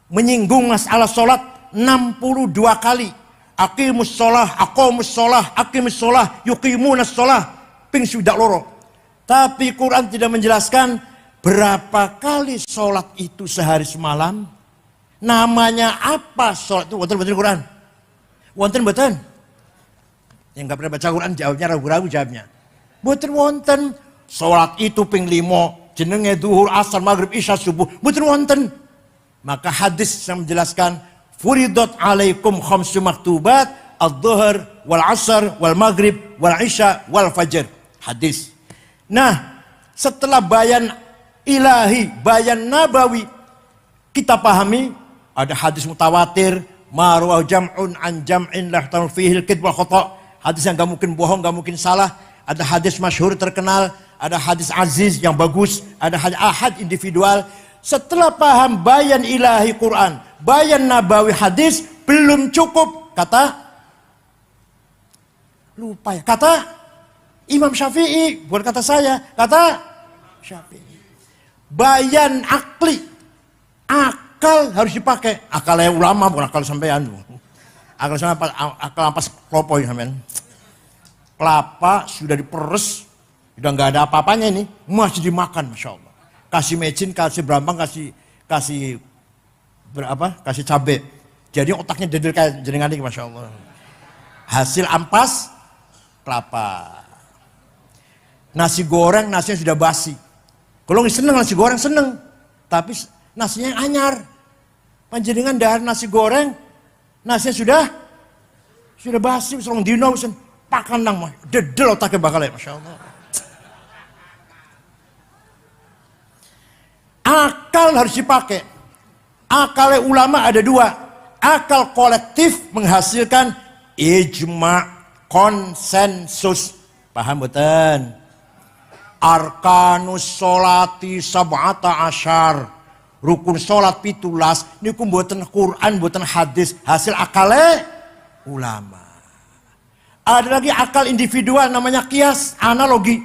menyinggung masalah sholat 62 kali. Aqimus sholah, aqomus sholah, aqimus sholah, yuqimunas sholah. Ping sudah loro. Tapi Quran tidak menjelaskan berapa kali sholat itu sehari semalam. Namanya apa sholat itu? Wonten Quran? Wonten. Yang nggak pernah baca Quran jawabnya ragu-ragu jawabnya. Wonten. Sholat itu ping 5, jenenge duhur, asar, maghrib, isya, subuh. Mboten wonten. Maka hadis yang menjelaskan, furidat alaikum khamsu maktubat, ad-dhuhr, wal asar, wal maghrib, wal isya, wal fajr. Hadis. Nah, setelah bayan ilahi, bayan nabawi, kita pahami, ada hadis mutawatir, marwah jam'un an jam'in lahtanul fihil kid wal khata'. Hadis yang gak mungkin bohong, gak mungkin salah. Ada hadis masyhur terkenal, ada hadis aziz yang bagus, ada hadis ahad individual. Setelah paham bayan ilahi Quran, bayan nabawi hadis, belum cukup. Kata Imam Syafi'i, bukan kata saya, kata Syafi'i. Bayan akli, akal harus dipakai. Akalnya ulama, bukan akal sampean. Akal ampas kelopoi sampean. Kelapa sudah diperes, udah nggak ada apa-apanya ini, masih dimakan, masya Allah. Kasih mecin, kasih berambang, kasih cabai. Jadi otaknya dedel kayak jenengan ini, masya Allah. hasil ampas kelapa. Nasi goreng nasinya sudah basi. Kalau nggak seneng nasi goreng seneng, tapi nasinya yang anyar. Panjenengan dahar nasi goreng, nasinya sudah basi, serong dino, pakan nang mah, dedel otaknya bakal ya, masya Allah. Akal harus dipakai. Akalnya ulama ada dua. Akal kolektif menghasilkan ijma, konsensus. Paham betul? Arkanus sholati sab'ata asyar. Rukun sholat 17. Ini mboten Quran, mboten hadis. Hasil akalnya ulama. Ada lagi akal individual namanya kias, analogi.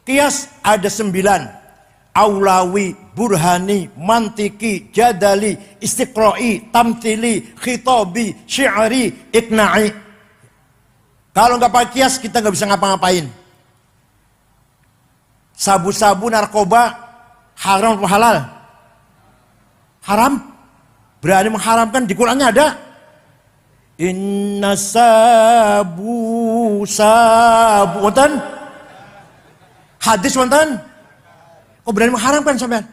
Kias ada 9. Aulawi, burhani, mantiki, jadali, istiqra'i, tamtili, khitabi, syi'ri, ikna'i. Kalau nggak pakai kias kita nggak bisa ngapa-ngapain. Sabu-sabu narkoba haram atau halal? Haram. Berani mengharamkan, di Qur'annya ada. Inna sabu wonten. Hadis wonten. Kok berani mengharamkan sampean?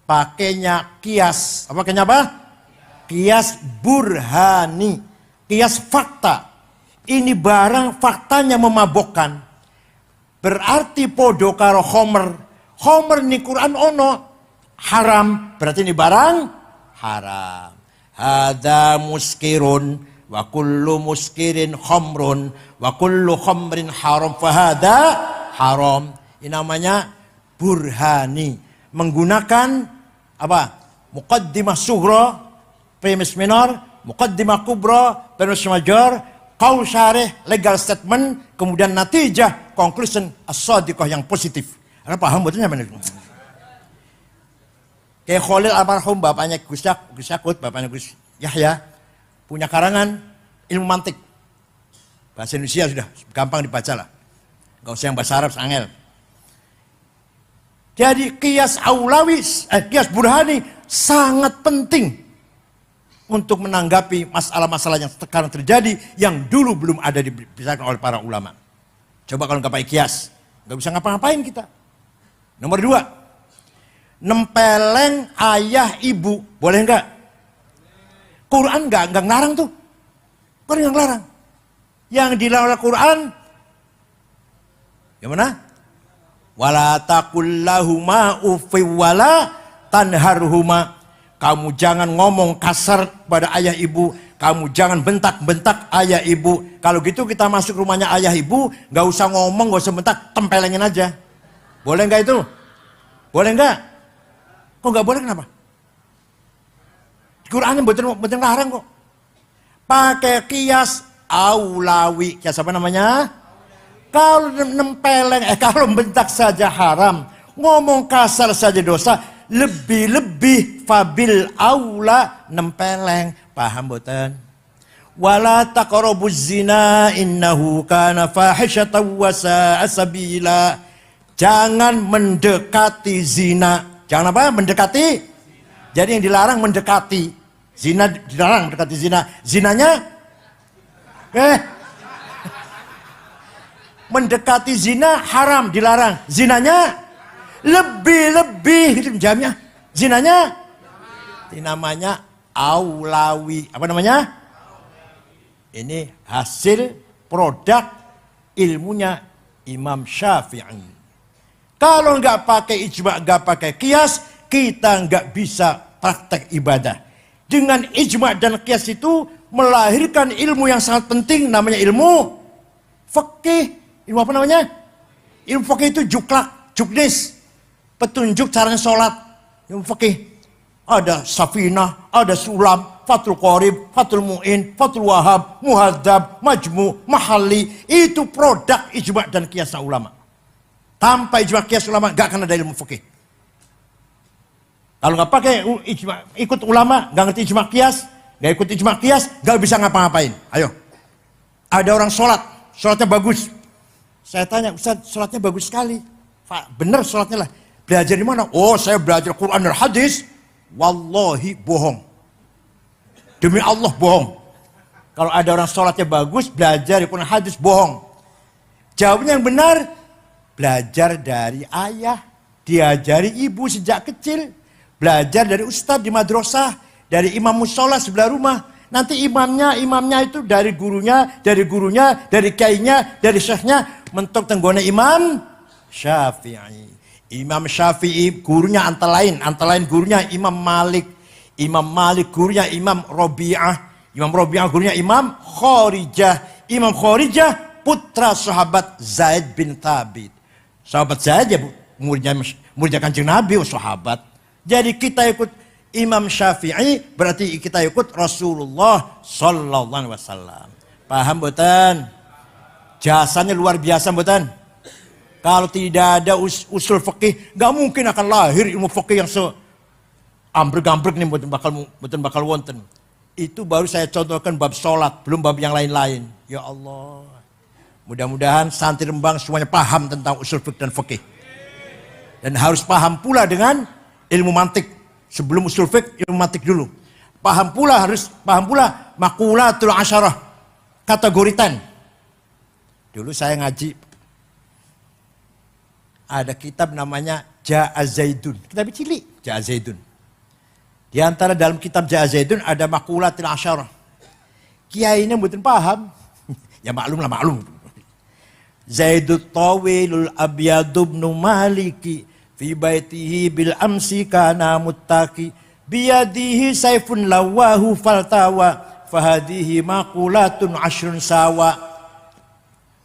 Pakainya kias. Apa pakainya apa? Kias burhani. Kias fakta. Ini barang faktanya memabokkan. Berarti podo karo khomer. Khomer ni Quran ono haram. Berarti ini barang haram. Hada muskirun wa kullu muskirin khomrun wa kullu khomrin haram fahada haram. Ini namanya burhani. Menggunakan apa? Muqaddimah sughra, premis minor, muqaddimah kubra, premis major, qaul syarih, legal statement, kemudian natijah, conclusion as-sadiqah yang positif. Anda paham betulnya mana? Kayak Khalil almarhum, bapaknya Gus Yakut, bapaknya Gus Yahya, punya karangan ilmu mantik. Bahasa Indonesia sudah gampang dibaca lah. Gak usah yang bahasa Arab, angel. Jadi kias aulawi, kias burhani sangat penting untuk menanggapi masalah-masalah yang sekarang terjadi yang dulu belum ada dibicarakan oleh para ulama. Coba kalau nggak pakai kias, nggak bisa ngapa-ngapain kita. Nomor 2, nempeleng ayah ibu, boleh nggak? Quran nggak ngelarang tuh, Quran nggak ngelarang. Yang dilarang oleh Quran, gimana? Wala taqul lahuma uffi wala tanharhuma. Kamu jangan ngomong kasar pada ayah ibu. Kamu jangan bentak-bentak ayah ibu. Kalau gitu kita masuk rumahnya ayah ibu, nggak usah ngomong, nggak usah bentak, tempelengin aja. Boleh nggak itu? Boleh nggak? Kok nggak boleh, kenapa? Di Quran betul larang kok. Pakai kias aulawi. Kias apa namanya? Kalau nempeleng, kalau bentak saja haram, ngomong kasar saja dosa, lebih-lebih fabil aula nempeleng. Paham boten? Wala taqrabuz zina innahu kana fahishatan wa sa'a sabila. Jangan mendekati zina. Jangan apa? Mendekati. Jadi yang dilarang mendekati. Zina dilarang, mendekati zina. Zinanya mendekati zina haram, dilarang. Zinanya lebih-lebih, itu jamnya. Zinanya ini namanya aulawi. Apa namanya? Ini hasil produk ilmunya Imam Syafi'i. Kalau nggak pakai ijma, nggak pakai kias, kita nggak bisa praktek ibadah. Dengan ijma dan kias itu melahirkan ilmu yang sangat penting, namanya ilmu fikih. Ilmu apa namanya? Ilmu fikih itu juklak, juknis, petunjuk caranya sholat. Ilmu fikih. Ada Safinah, ada Sulam, Fathul Qorib, Fathul Mu'in, Fathul Wahab, Muhadzab, Majmu, Mahalli. Itu produk ijma dan kias ulama. Tanpa ijma kias ulama gak akan ada ilmu fikih. Kalau nggak pakai ijma, ikut ulama, nggak ngerti ijma kias, nggak ikut ijma kias, nggak bisa ngapa-ngapain. Ayo, ada orang sholatnya bagus. Saya tanya, Ustaz, sholatnya bagus sekali. Bener sholatnya lah. Belajar di mana? Oh, saya belajar Quran dan hadis. Wallahi bohong. Demi Allah bohong. Kalau ada orang sholatnya bagus, belajar di Quran hadis, bohong. Jawabnya yang benar, belajar dari ayah, diajari ibu sejak kecil, belajar dari ustadz di madrasah, dari imam musola sebelah rumah. Nanti imamnya itu dari gurunya, dari kiainya, dari syekhnya, mentok tenggone Imam Syafi'i. Imam Syafi'i gurunya antara lain gurunya Imam Malik. Imam Malik gurunya Imam Rabi'ah. Imam Rabi'ah gurunya Imam Khorijah. Imam Khorijah putra sahabat Zaid bin Thabit. Sahabat Zaid ya muridnya Kanjeng Nabi, sahabat. Jadi kita ikut Imam Syafi'i berarti kita ikut Rasulullah sallallahu alaihi wasallam. Paham mboten? Jasanya luar biasa mboten? Kalau tidak ada usul fikih, nggak mungkin akan lahir ilmu fikih yang ambrek-ambrek nih mboten bakal wonten. Itu baru saya contohkan bab sholat, belum bab yang lain-lain. Ya Allah. Mudah-mudahan santri Rembang semuanya paham tentang usul fikih dan fikih. Dan harus paham pula dengan ilmu mantik. Sebelum usul fikih, ilmu mantik dulu. Paham pula maqulatul asyarah, kategori 10. Dulu saya ngaji, ada kitab namanya Ja'a Zaidun. Kitab cilik, Ja'a Zaidun. Di antara dalam kitab Ja'a Zaidun ada maqulatul asyarah. Kiai ini mboten paham. Ya maklum. Zaidut tawilul abyadubnu maliki fi baitihi bil amsi kana muttaqi biyadihi saifun lawahu faltawa fahadihi maqulatun ashrun sawa.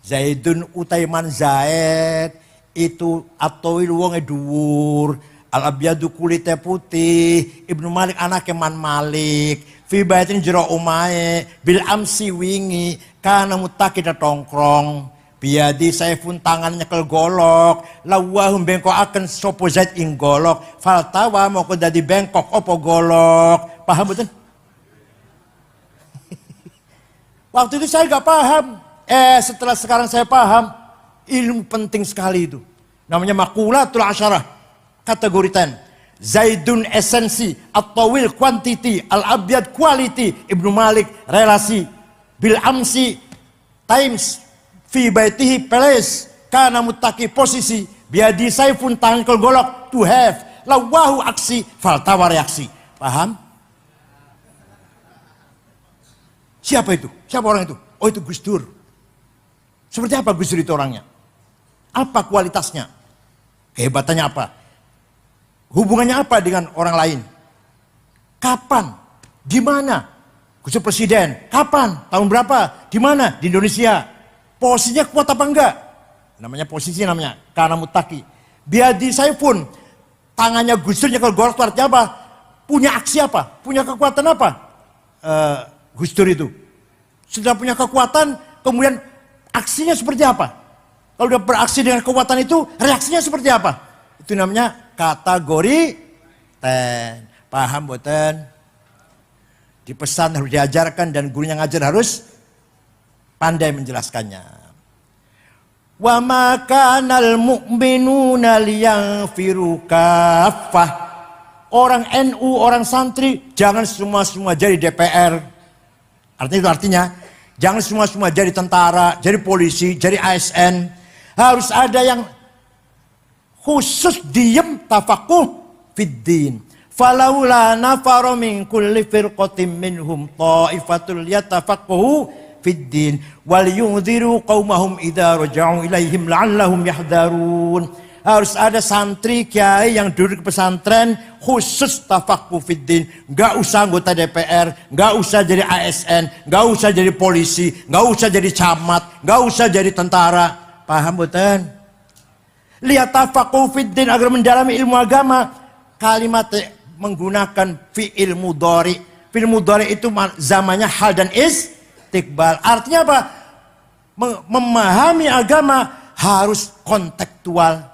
Zaidun utaiman Zaid itu atawil wonge dhuwur, al abyadu kulite putih, Ibnu Malik anake Man Malik, fi baitin jero omahe bil amsi wingi kana muttaqi tongkrong. Biadi saifun tangan nyekel golok, lawahum bengkok akan sopo Zaid ing golok, faltawa moko dadi bengkok opo golok. Paham betul? Waktu itu saya gak paham. Setelah sekarang saya paham, ilmu penting sekali itu. Namanya maqulatul asyarah, kategori 10. Zaidun esensi, at-tawil quantity, al-abyad quality, Ibnu Malik relasi, bil amsi times, fi baitihi place, kana muttaqi posisi, biadi saifun tangan golok to have, lawahu aksi, faltawa reaksi. Paham? Siapa itu? Siapa orang itu? Oh itu Gus Dur. Seperti apa Gus Dur itu orangnya? Apa kualitasnya? Kehebatannya apa? Hubungannya apa dengan orang lain? Kapan? Di mana? Gus Dur presiden. Kapan? Tahun berapa? Di mana? Di Indonesia. Posisinya kuat apa enggak? Namanya posisi namanya karena mutaki. Biadi saya pun tangannya Gus Dur nyekel golok artinya apa? Punya aksi apa? Punya kekuatan apa? Gus Dur itu. Sudah punya kekuatan, kemudian aksinya seperti apa? Kalau udah beraksi dengan kekuatan itu, reaksinya seperti apa? Itu namanya kategori 10. Paham boten? Dipesan harus diajarkan dan gurunya ngajar harus pandai menjelaskannya. Wa ma kanal mu'minuna liyaghfiru kaffah. Orang NU, orang santri jangan semua jadi DPR. Artinya jangan semua jadi tentara, jadi polisi, jadi ASN. Harus ada yang khusus diem tafakuh fiddin. Falaula nafara min kulli firqatin minhum ta'ifatul yatafaqahu fiddin wal yunziru qaumahum idza raja'u ilaihim la'allahum yahdharun. Harus ada santri kiai yang duduk ke pesantren khusus tafaqquh fiddin, enggak usah anggota DPR, enggak usah jadi ASN, enggak usah jadi polisi, enggak usah jadi camat, enggak usah jadi tentara. Paham boten? Lihat tafaqquh fiddin agar mendalami ilmu agama. Kalimat menggunakan fi'il mudhari. Fi'il mudhari itu zamannya hal dan istiqbal. Artinya apa? Memahami agama harus kontekstual.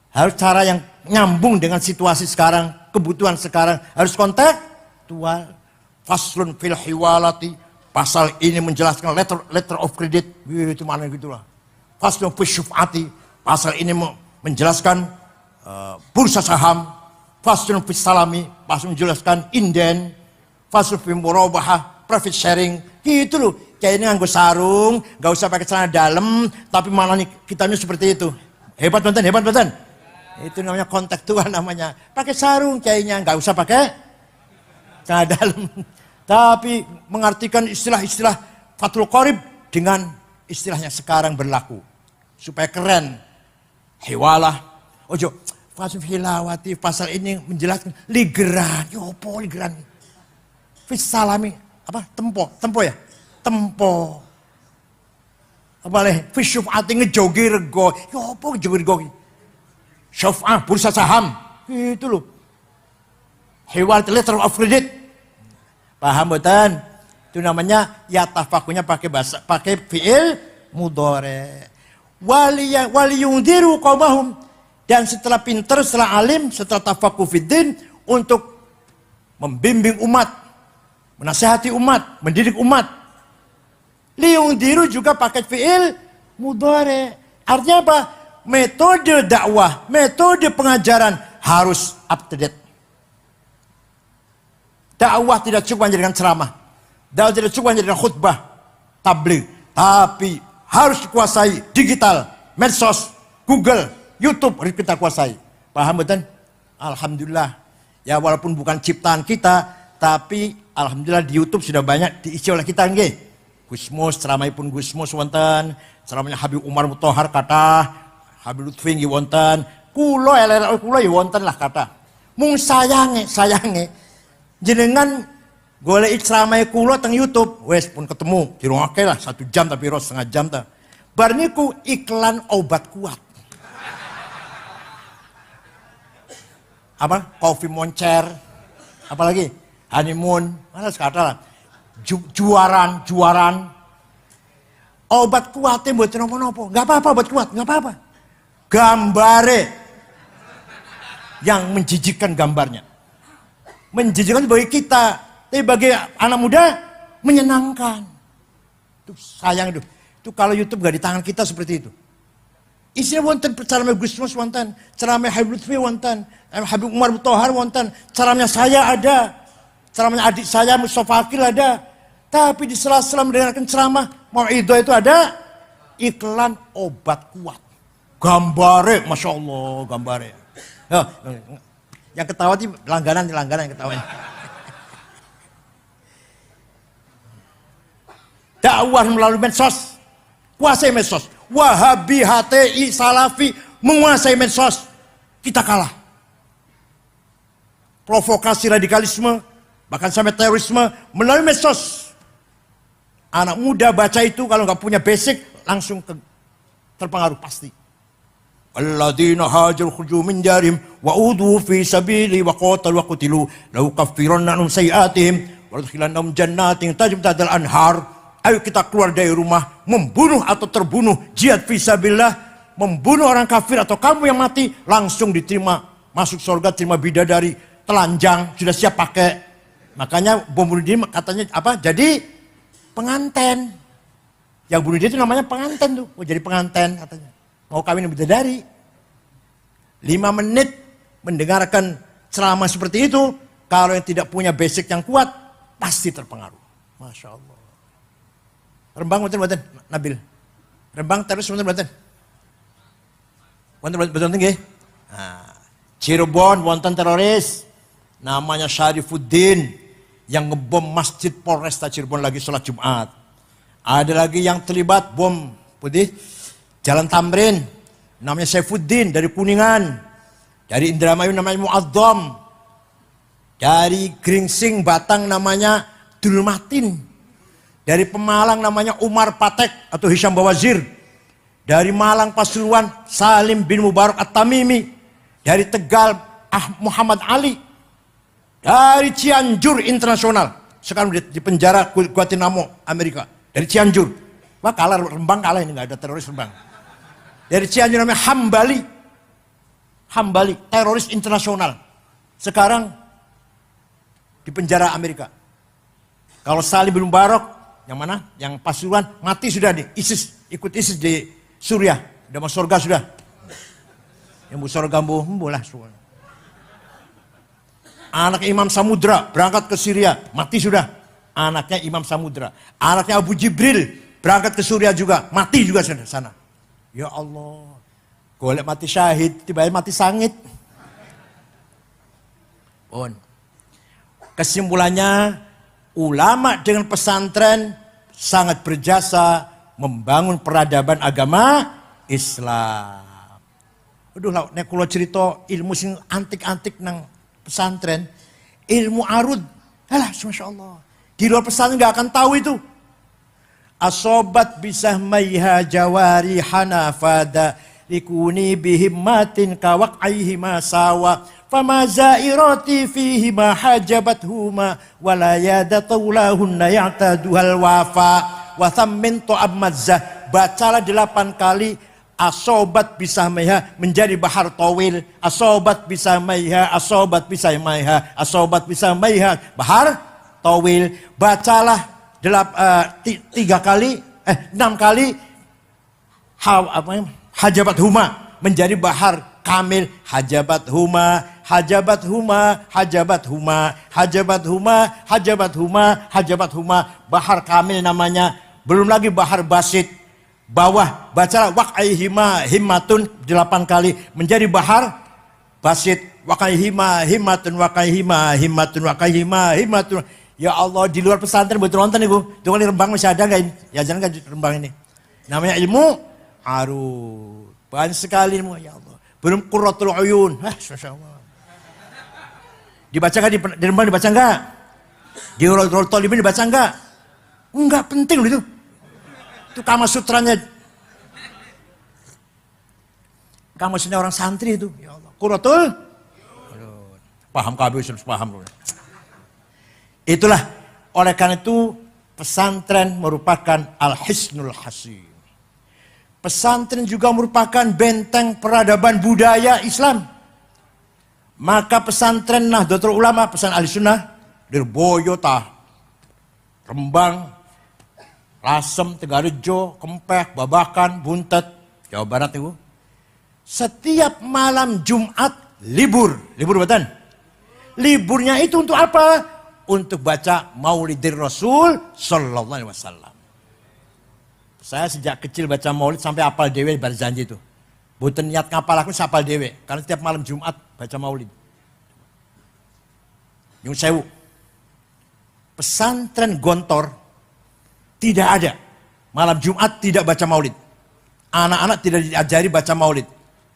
Harus cara yang nyambung dengan situasi sekarang, kebutuhan sekarang. Harus kontekstual. Faslun fil hiwalati. Pasal ini menjelaskan letter of credit. Itu mana gitulah. Faslun fil syuf'ati. Pasal ini menjelaskan bursa saham. Faslun fil salami. Pasal menjelaskan inden. Faslun fil murabahah. profit sharing. Gitu loh. Kayak ini nganggo sarung, gak usah pakai celana dalam, tapi malah nih kitanya seperti itu. Hebat Banten, hebat Banten. Itu namanya kontekstual namanya. Pakai sarung kayaknya, gak usah pakai celana dalam. Tapi mengartikan istilah-istilah Fathul Qorib dengan istilahnya sekarang berlaku. Supaya keren. Hewalah. Ojo, Fathul Hilawati pasal ini menjelaskan ligeran. Yopo ligeran. Fis salami, apa? Tempo ya? Tempo. Apa leh? Fis syuf'ati ngejogi rego. Yopo ngejogi rego. Syuf'ah, bursa saham. Itu loh. Hewal letter of credit. Paham betul? Itu namanya yatafakunya pakai fi'il mudhari. Waliyundiru qaumahum, dan setelah pintar, setelah alim, setelah tafakuh fiddin untuk membimbing umat, menasihati umat, mendidik umat. Liyundiru juga pakai fi'il mudhari. Artinya apa? Metode dakwah, metode pengajaran harus up to date. Dakwah tidak cukup hanya dengan ceramah. Dakwah tidak cukup hanya dengan khutbah, tabligh, tapi harus dikuasai digital, medsos, Google, YouTube harus kita kuasai. Paham betul? Alhamdulillah. Ya walaupun bukan ciptaan kita, tapi alhamdulillah di YouTube sudah banyak diisi oleh kita nggih. Gusmus, ceramahipun Gusmus wonten, ceramahnya Habib Umar Mutahar kata, Habib Lutfi nggih wonten, kula elek kula ya wonten lah kata. Mung sayange jenengan golek ceramah kula teng YouTube, wes pun ketemu, dirungake lah 1 jam tapi ros setengah jam ta. Bar niku iklan obat kuat. Apa? Kopi moncer, apalagi honeymoon, mana sekata lah. Juaran. Obat kuatnya buat nopo-nopo. Gak apa-apa obat kuat, gak apa-apa. Gambare yang menjijikkan gambarnya. Menjijikkan bagi kita, tapi bagi anak muda menyenangkan. Itu sayang itu. Itu kalau YouTube gak di tangan kita seperti itu. Isinya wonten ceramah Gusmus wonten, ceramah Habib Lutfi wonten, Habib Umar Mutahar wonten, ceramahnya saya ada, ceramahnya adik saya Mustafa Akil ada. Tapi di sela-sela mendengarkan ceramah Mau'idhah itu ada iklan obat kuat. Gambare, Masya Allah, gambare. Yang ketawa itu langganan yang ketawanya. Dakwah melalui medsos, kuasai medsos. Wahabi, HTI, Salafi menguasai medsos. Kita kalah. Provokasi radikalisme, bahkan sampai terorisme melalui medsos. Anak muda baca itu kalau nggak punya basic langsung terpengaruh pasti. Alladzina hajaru khuruju min darihim wa udu fi sabili wa qatalu wa qutilu la ukaffiranna anhum sayiatihim wa udkhilannahum jannatin tajri min tahtiha al-anhar. Ayo kita keluar dari rumah, membunuh atau terbunuh, jihad fi sabilillah, membunuh orang kafir atau kamu yang mati langsung diterima masuk surga, terima bidadari, telanjang, sudah siap pakai. Makanya bom bunuh diri katanya apa? Jadi penganten. Yang bunuh diri itu namanya penganten tuh. Oh, jadi penganten katanya. Mau kawin bidadari. 5 menit mendengarkan ceramah seperti itu. Kalau yang tidak punya basic yang kuat, pasti terpengaruh. Masya Allah. Rembang betul Nabil. Rembang terus betul. Betul nggih. Nah, Cirebon wonten teroris namanya Syarifuddin yang ngebom Masjid Polresta Cirebon lagi sholat Jumat. Ada lagi yang terlibat bom putih Jalan Tamrin namanya Saifuddin dari Kuningan. Dari Indramayu namanya Muazzam. Dari Gringsing Batang namanya Dulmatin. Dari Pemalang namanya Umar Patek atau Hisham Bawazir. Dari Malang Pasuruan Salim bin Mubarak At-Tamimi. Dari Tegal Muhammad Ali. Dari Cianjur Internasional. Sekarang di penjara Guantanamo Amerika. Dari Cianjur. Wah kalah, Rembang kalah ini, gak ada teroris Rembang. Dari Cianjur namanya Hambali, teroris internasional. Sekarang di penjara Amerika. Kalau Salim bin Mubarak, yang mana? Yang Pasuruan, mati sudah di ISIS, ikut ISIS di Suriah. Udah masuk surga sudah. Yang mau surga lah. Anak Imam Samudra berangkat ke Syria, mati sudah. anaknya Imam Samudra, anaknya Abu Jibril, berangkat ke Suriah juga, mati juga sana. Ya Allah, golek mati syahid, tiba-tiba mati sangit. Kesimpulannya, ulama dengan pesantren sangat berjasa membangun peradaban agama Islam. Aduh lah, nek kula cerita ilmu sing antik-antik nang pesantren, ilmu arud, alah, masya Allah. Di luar pesantren nggak akan tahu itu. Asobat bisah mayha jawari hanafada likuni bihimmatin kawak'aihi masawa fama zairati fihi ma hajabathuma walayada taulahunna ya'taduhal wafa wa thammin to'ab mazzah. Bacalah 8 kali asobat bisa maiha menjadi bahar towil, asobat bisa maiha, asobat bisa maiha, asobat bisa maiha, bahar towil. Bacalah 6 kali hajabat huma menjadi bahar kamil, hajabat huma, hajabat huma, hajabat huma, hajabat huma, hajabat huma, hajabat huma, bahar kamil namanya. Belum lagi bahar basit. Bawah bacalah waqaihima himmatun 8 kali menjadi bahar basit, waqaihima himmatun, waqaihima himmatun, waqaihima himmatun. Ya Allah, di luar pesantren buat nonton Ibu. Tunggu di Rembang masih ada enggak ini? Ya jangan enggak di Rembang ini. Namanya ilmu arud. Banyak sekali ilmu, ya Allah. Belum qurratul uyun. Masyaallah. Dibaca enggak di Rembang, dibaca enggak? Di Rol Tolibin dibaca enggak? Enggak penting loh itu. Itu Kama Sutranya. Kama Sutranya orang santri itu. Ya Allah. Qurratul. Paham kabeh, paham. Itulah, oleh karena itu pesantren merupakan al-hisnul hasin. Pesantren juga merupakan benteng peradaban budaya Islam. Maka pesantren Nahdlatul Ulama, pesantren Ahlussunnah, Lirboyo, Rembang, Lasem, Tegarejo, Kempeh, Babakan, Buntet, Jawa Barat itu. Setiap malam Jumat libur. Libur betul? Liburnya itu untuk apa? Untuk baca Maulidir Rasul Sallallahu Alaihi Wasallam. Saya sejak kecil baca Maulid sampai apal dewe berjanji itu. Bukan niat ngapal aku sapal dewe. Karena setiap malam Jumat baca Maulid. Nyun sewu. Pesantren Gontor tidak ada. Malam Jumat tidak baca Maulid. Anak-anak tidak diajari baca Maulid.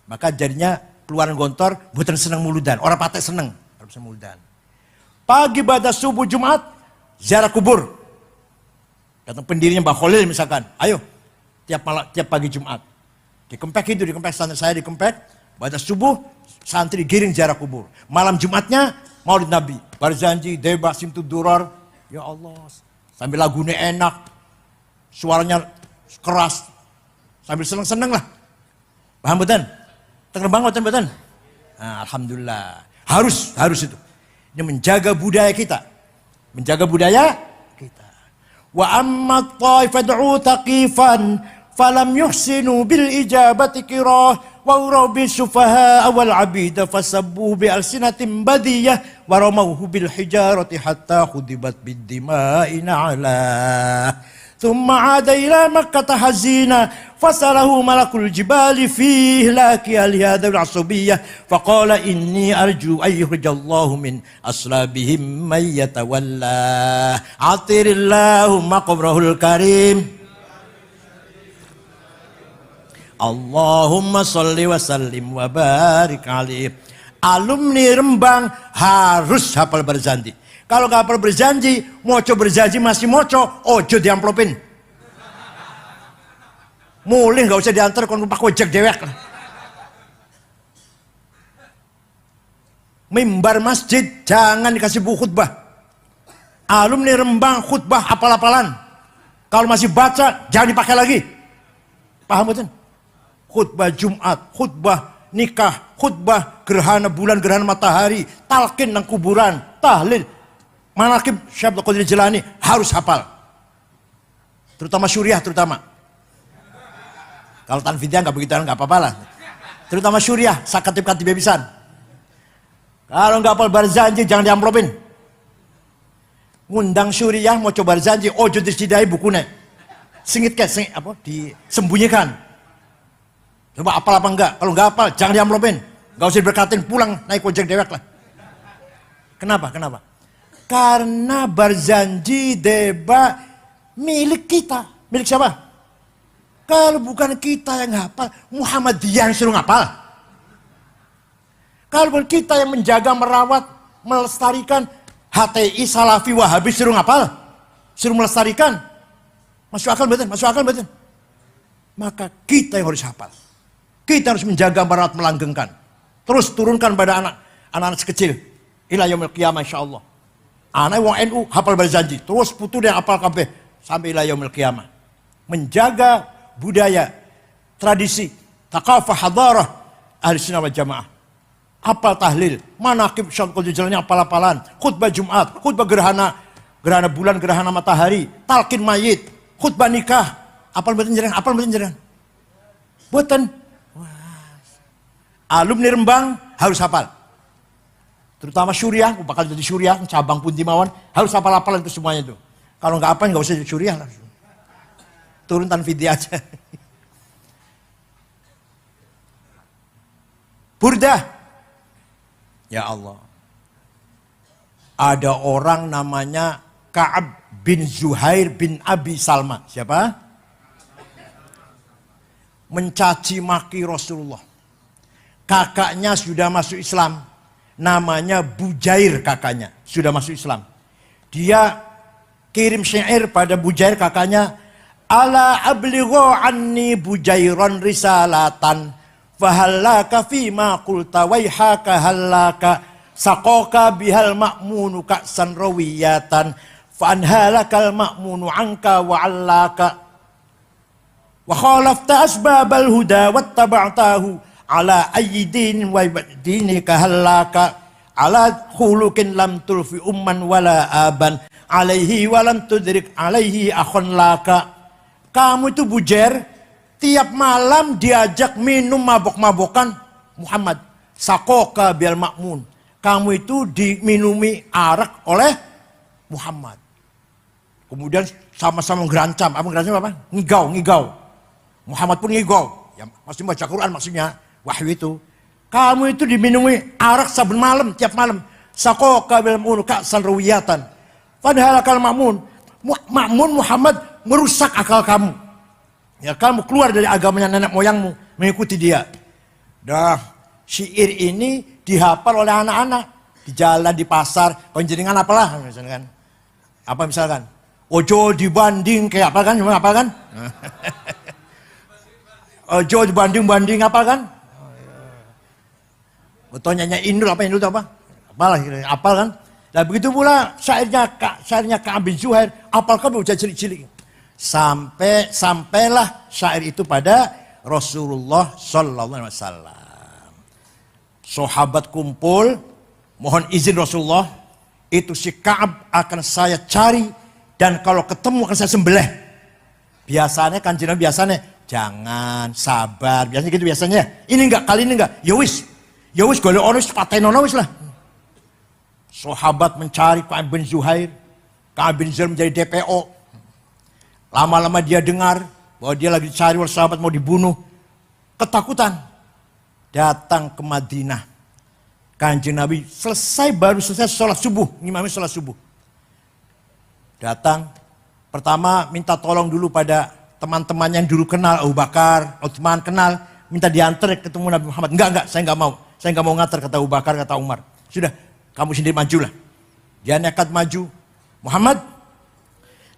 Maka jadinya keluaran Gontor bukan senang muludan. Orang patek senang. Harus muludan. Pagi pada subuh Jumat, ziarah kubur. Datang pendirinya Mbah Khalil misalkan. Ayo, tiap pagi Jumat. Di Kempek itu, di Kempek santri saya di Kempek. Pada subuh, santri giring ziarah kubur. Malam Jumatnya, Maulid Nabi. Barzanji, Deba, Simtud Duror. Ya Allah, sambil lagunya enak. Suaranya keras. Sambil seneng-seneng lah. Paham betul? Terbang betul? Nah, alhamdulillah. Harus itu. Ini menjaga budaya kita. Menjaga budaya kita. Wa amma taifad'u taqifan falam yuhsinu bil ijabati kirah wa urabi sufaha wal abida fasabbu bi alsinatin badiyah wa ramawhu bil hijarati hatta khudibat bid dima'i na'ala. ثم عاد إلى مكة حزينا فسأله ملك الجبال في إهلاكها لهذا العصبية فقال إني أرجو أن يخرج الله من أصلابهم من يتولى عطر اللهم قبره الكريم اللهم صل وسلم وبارك عليه. Alumni Rembang harus hafal Barzanji. Kalau gak hafal berjanji, moco berjanji masih moco, ojo diamplopin. Mulih gak usah diantar, kon numpak ojek dewek. Mimbar masjid, jangan dikasih buku khutbah. Alumni Rembang khutbah apal-apalan. Kalau masih baca, jangan dipakai lagi. Paham betul? Khutbah Jumat, khutbah nikah, khutbah gerhana bulan, gerhana matahari, talqin nang kuburan, tahlil. Manaqib Syekh Abdul Qadir Jilani harus hafal. Terutama syuriah terutama. Kalau tanfidah enggak begitu enggak apa-apa lah. Terutama syuriah, sakatib-katib bebisan. Kalau enggak hafal Barzanji jangan diamplopin. ngundang Suriah mau coba janji ojo disidai bukune. Singit ke disembunyikan. Coba apal apa enggak? Kalau enggak apal jangan diamplopin. Enggak usah diberkatin, pulang naik ojek dewek lah. Kenapa? Karena berjanji deba milik kita. Milik siapa? Kalau bukan kita yang hafal, Muhammadiyah yang suruh ngapal. Kalau bukan kita yang menjaga, merawat, melestarikan, HTI, Salafi, Wahabi suruh ngapal. Suruh melestarikan. Masuk akal betul? Maka kita yang harus hafal. Kita harus menjaga, merawat, melanggengkan. Terus turunkan pada anak-anak sekecil. Ila yaumil qiyamah insyaallah. Anak wong NU hafal berjanji, terus putu dia hafal kabeh sampai ila yaumil qiyamah. Menjaga budaya, tradisi, thaqafah, hadarah ahli sunnah wal jamaah. Hafal tahlil, manaqib syaikhul jalannya hafal-hafalan, khutbah Jumat, khutbah gerhana bulan, gerhana matahari, talqin mayit, khutbah nikah. Hafal mboten jenengan? Mboten. Alumni Rembang harus hafal. Terutama Suriah, bakal jadi Suriah, cabang Puntimawan, harus hafal-hafalan itu semuanya itu. Kalau nggak hafal nggak usah jadi Suriah langsung. Turun tanfidi aja. Burdah. Ya Allah. Ada orang namanya Ka'ab bin Zuhair bin Abi Salma. Siapa? Mencaci maki Rasulullah. Kakaknya sudah masuk Islam. Namanya Bujair kakaknya. Sudah masuk Islam. Dia kirim syair pada Bujair kakaknya. Ala ablighu anni Bujairan risalatan. Fahallaka fima qulta waihaka hallaka. Saqoka bihal ma'munu ka'san rawiyatan. Fa'anhalakal ma'munu anka wa'allaka. Wa khalafta asbabal huda wattaba'tahu. Ala ayyidin wa dinika hallaka. Ala khulukin lam tulfi umman wala aban. Alaihi walam tudrik alaihi akhon laka. Kamu itu Bujair, tiap malam diajak minum mabok-mabokan Muhammad. Sakoka bial makmun. Kamu itu diminumi arak oleh Muhammad. Kemudian sama-sama ngerancam. Apa ngerancam apa? Ngigau. Muhammad pun ngigau. Ya, masih baca Quran maksudnya. Wahyu itu. Kamu itu diminumi arak saben malam, tiap malam. Sakoka bial makmun ka'san rawiyatan. Padahal akal makmun Muhammad merusak akal kamu. Ya, kamu keluar dari agamanya nenek moyangmu, mengikuti dia. Dah, syair ini dihafal oleh anak-anak di jalan, di pasar, penjaringan apalah misalkan. Apa misalkan? Ojo dibanding kayak apa kan? Apa kan? Ojo dibanding apa kan? Betul nyanyi Indul apa itu apa? Apalah apal kan? Nah begitu pula syairnya Ka'ab bin Zuhair, apal kan udah cilik-cilik. Sampailah syair itu pada Rasulullah sallallahu alaihi wasallam. Sahabat kumpul, mohon izin Rasulullah, itu si Ka'ab akan saya cari dan kalau ketemu akan saya sembelih. Biasanya kanjeng Nabi jangan sabar, biasanya gitu biasanya. Ini enggak, kali ini enggak. Ya wis golek ono wis patenono wis lah. Sahabat mencari Ka'ab bin Zuhair. Ka'ab bin Zuhair menjadi DPO. Lama-lama dia dengar bahwa dia lagi dicari oleh sahabat mau dibunuh. Ketakutan. Datang ke Madinah. Kanjeng Nabi baru selesai sholat subuh. Ngimami sholat subuh. Datang. Pertama minta tolong dulu pada teman-teman yang dulu kenal. Abu Bakar, Utsman kenal. Minta diantar ketemu Nabi Muhammad. Enggak, saya enggak mau. Saya enggak mau ngantar, kata Abu Bakar, kata Umar. Sudah, kamu sendiri majulah. Dia nekat maju. Muhammad,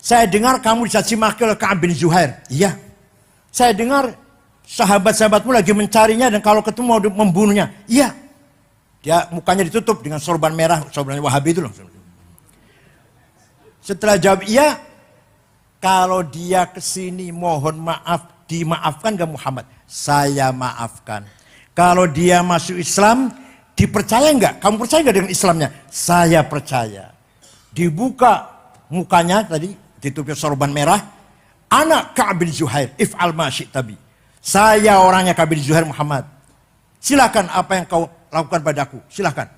saya dengar kamu dicaci maki oleh Ka'ab bin Zuhair. Iya. Saya dengar sahabat-sahabatmu lagi mencarinya dan kalau ketemu mau membunuhnya. Iya. Dia mukanya ditutup dengan sorban merah, sorban Wahabi itu loh. Setelah jawab iya, kalau dia kesini mohon maaf, dimaafkan gak Muhammad? Saya maafkan. Kalau dia masuk Islam, dipercaya enggak? Kamu percaya enggak dengan Islamnya? Saya percaya. Dibuka mukanya tadi, ditutup sorban merah. Anak Ka'ab bin Zuhair, if'al ma syi'tabi. Saya orangnya Ka'ab bin Zuhair Muhammad. Silakan apa yang kau lakukan padaku, silakan.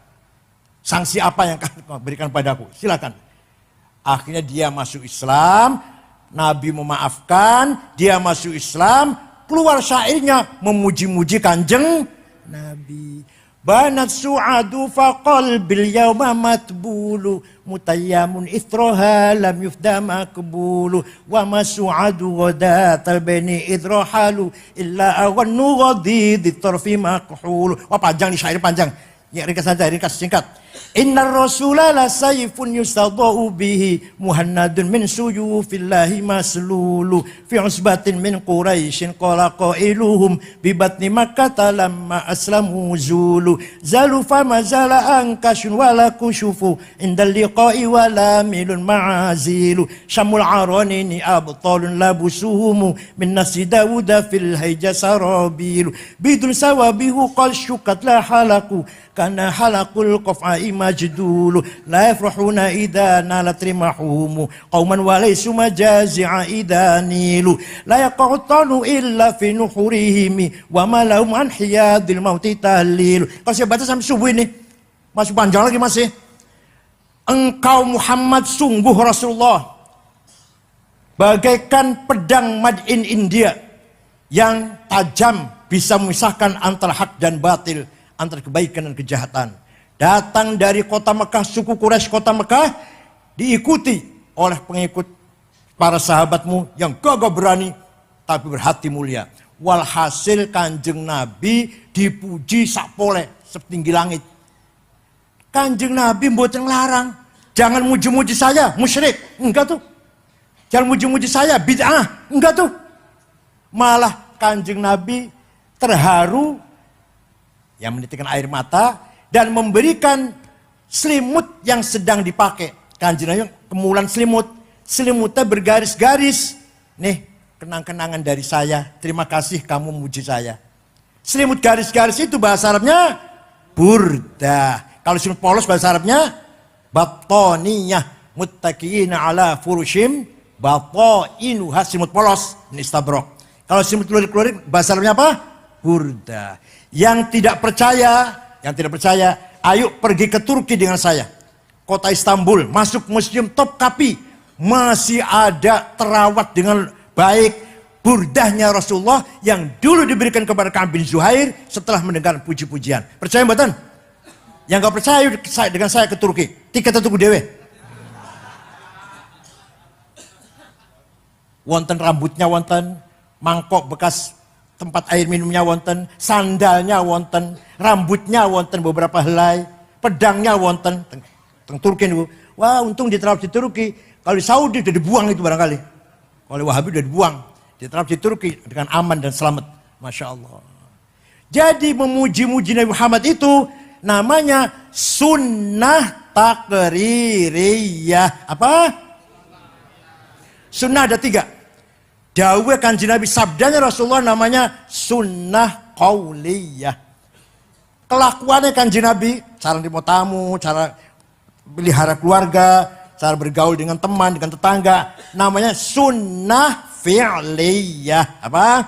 Sanksi apa yang kau berikan padaku, silakan. Akhirnya dia masuk Islam, Nabi memaafkan, dia masuk Islam, keluar syairnya memuji-muji Kanjeng Nabi. Banat su'adu faqalbil yawma matbulu mutayyamun ithroha lam yufda makbulu wa masu'adu wadatal bani idrohalu illa awannu ghadidi tarfi makhulu. Wah panjang nih, syair panjang. Ya ringkas saja, ringkas singkat. Innar rasula la sayfun yustadau bihi muhannadun min suyufillahi maslulu fi usbatin min quraisyin qala qailuhum bi batni makkah lamma aslamu zulu zalu fama zala ankashun wala kushufu indal liqa'i wala milun ma'azilu syamul aranini abtalun labusuhum min nasi dawuda fil hayja sarabilu bidun sawabihu qal syukat la halaku kana halakul qaf'i majdulu la yafrahuna idza nalat rimahum qauman walaysu majazi'a idza nilu la yaqtanu illa fi nuhurihim wa ma lahum an hiyadil mauti tahlil. Kalau saya baca sampai subuh ini masih panjang lagi masih. Engkau Muhammad sungguh Rasulullah bagaikan pedang made in India yang tajam bisa memisahkan antara hak dan batil, antara kebaikan dan kejahatan. Datang dari kota Mekah, suku Quraisy kota Mekah, diikuti oleh pengikut para sahabatmu yang gagah berani tapi berhati mulia. Walhasil Kanjeng Nabi dipuji sakpole setinggi langit. Kanjeng Nabi mboten larang, jangan muji-muji saya musyrik, enggak tuh. Jangan muji-muji saya bid'ah, enggak tuh. Malah Kanjeng Nabi terharu yang menitikkan air mata dan memberikan selimut yang sedang dipakai. Kanjeng Nabi kemulan selimut, selimutnya bergaris-garis. Nih, kenang-kenangan dari saya. Terima kasih kamu muji saya. Selimut garis-garis itu bahasa Arabnya burda. Kalau selimut polos bahasa Arabnya batoniyah muttaqiina ala furushim batoinuha, selimut polos ini istabrok. Kalau selimut keluar-keluar bahasa Arabnya apa? Burda. Yang tidak percaya, ayo pergi ke Turki dengan saya. Kota Istanbul, masuk museum Topkapi, masih ada terawat dengan baik burdahnya Rasulullah yang dulu diberikan kepada Ka'ab bin Zuhair setelah mendengar puji-pujian. Percaya mboten? Yang gak percaya dengan saya ke Turki, tiket tuku dewe. Wonten rambutnya wonten, mangkok bekas tempat air minumnya wonten, sandalnya wonten, rambutnya wonten beberapa helai, pedangnya wonten. Teng Turki niku. Wah, untung diterap di Turki. Kalau di Saudi udah dibuang itu barangkali. Kalau Wahabi udah dibuang, diterap di Turki dengan aman dan selamat. Masya Allah. Jadi memuji-muji Nabi Muhammad itu namanya sunnah takririyah. Apa? Sunnah ada 3. Dawuh Kanjeng Nabi, sabdanya Rasulullah namanya sunnah qauliyah. Kelakuannya Kanjeng Nabi, cara nerima tamu, cara pelihara keluarga, cara bergaul dengan teman, dengan tetangga, namanya sunnah fi'liyah. Apa?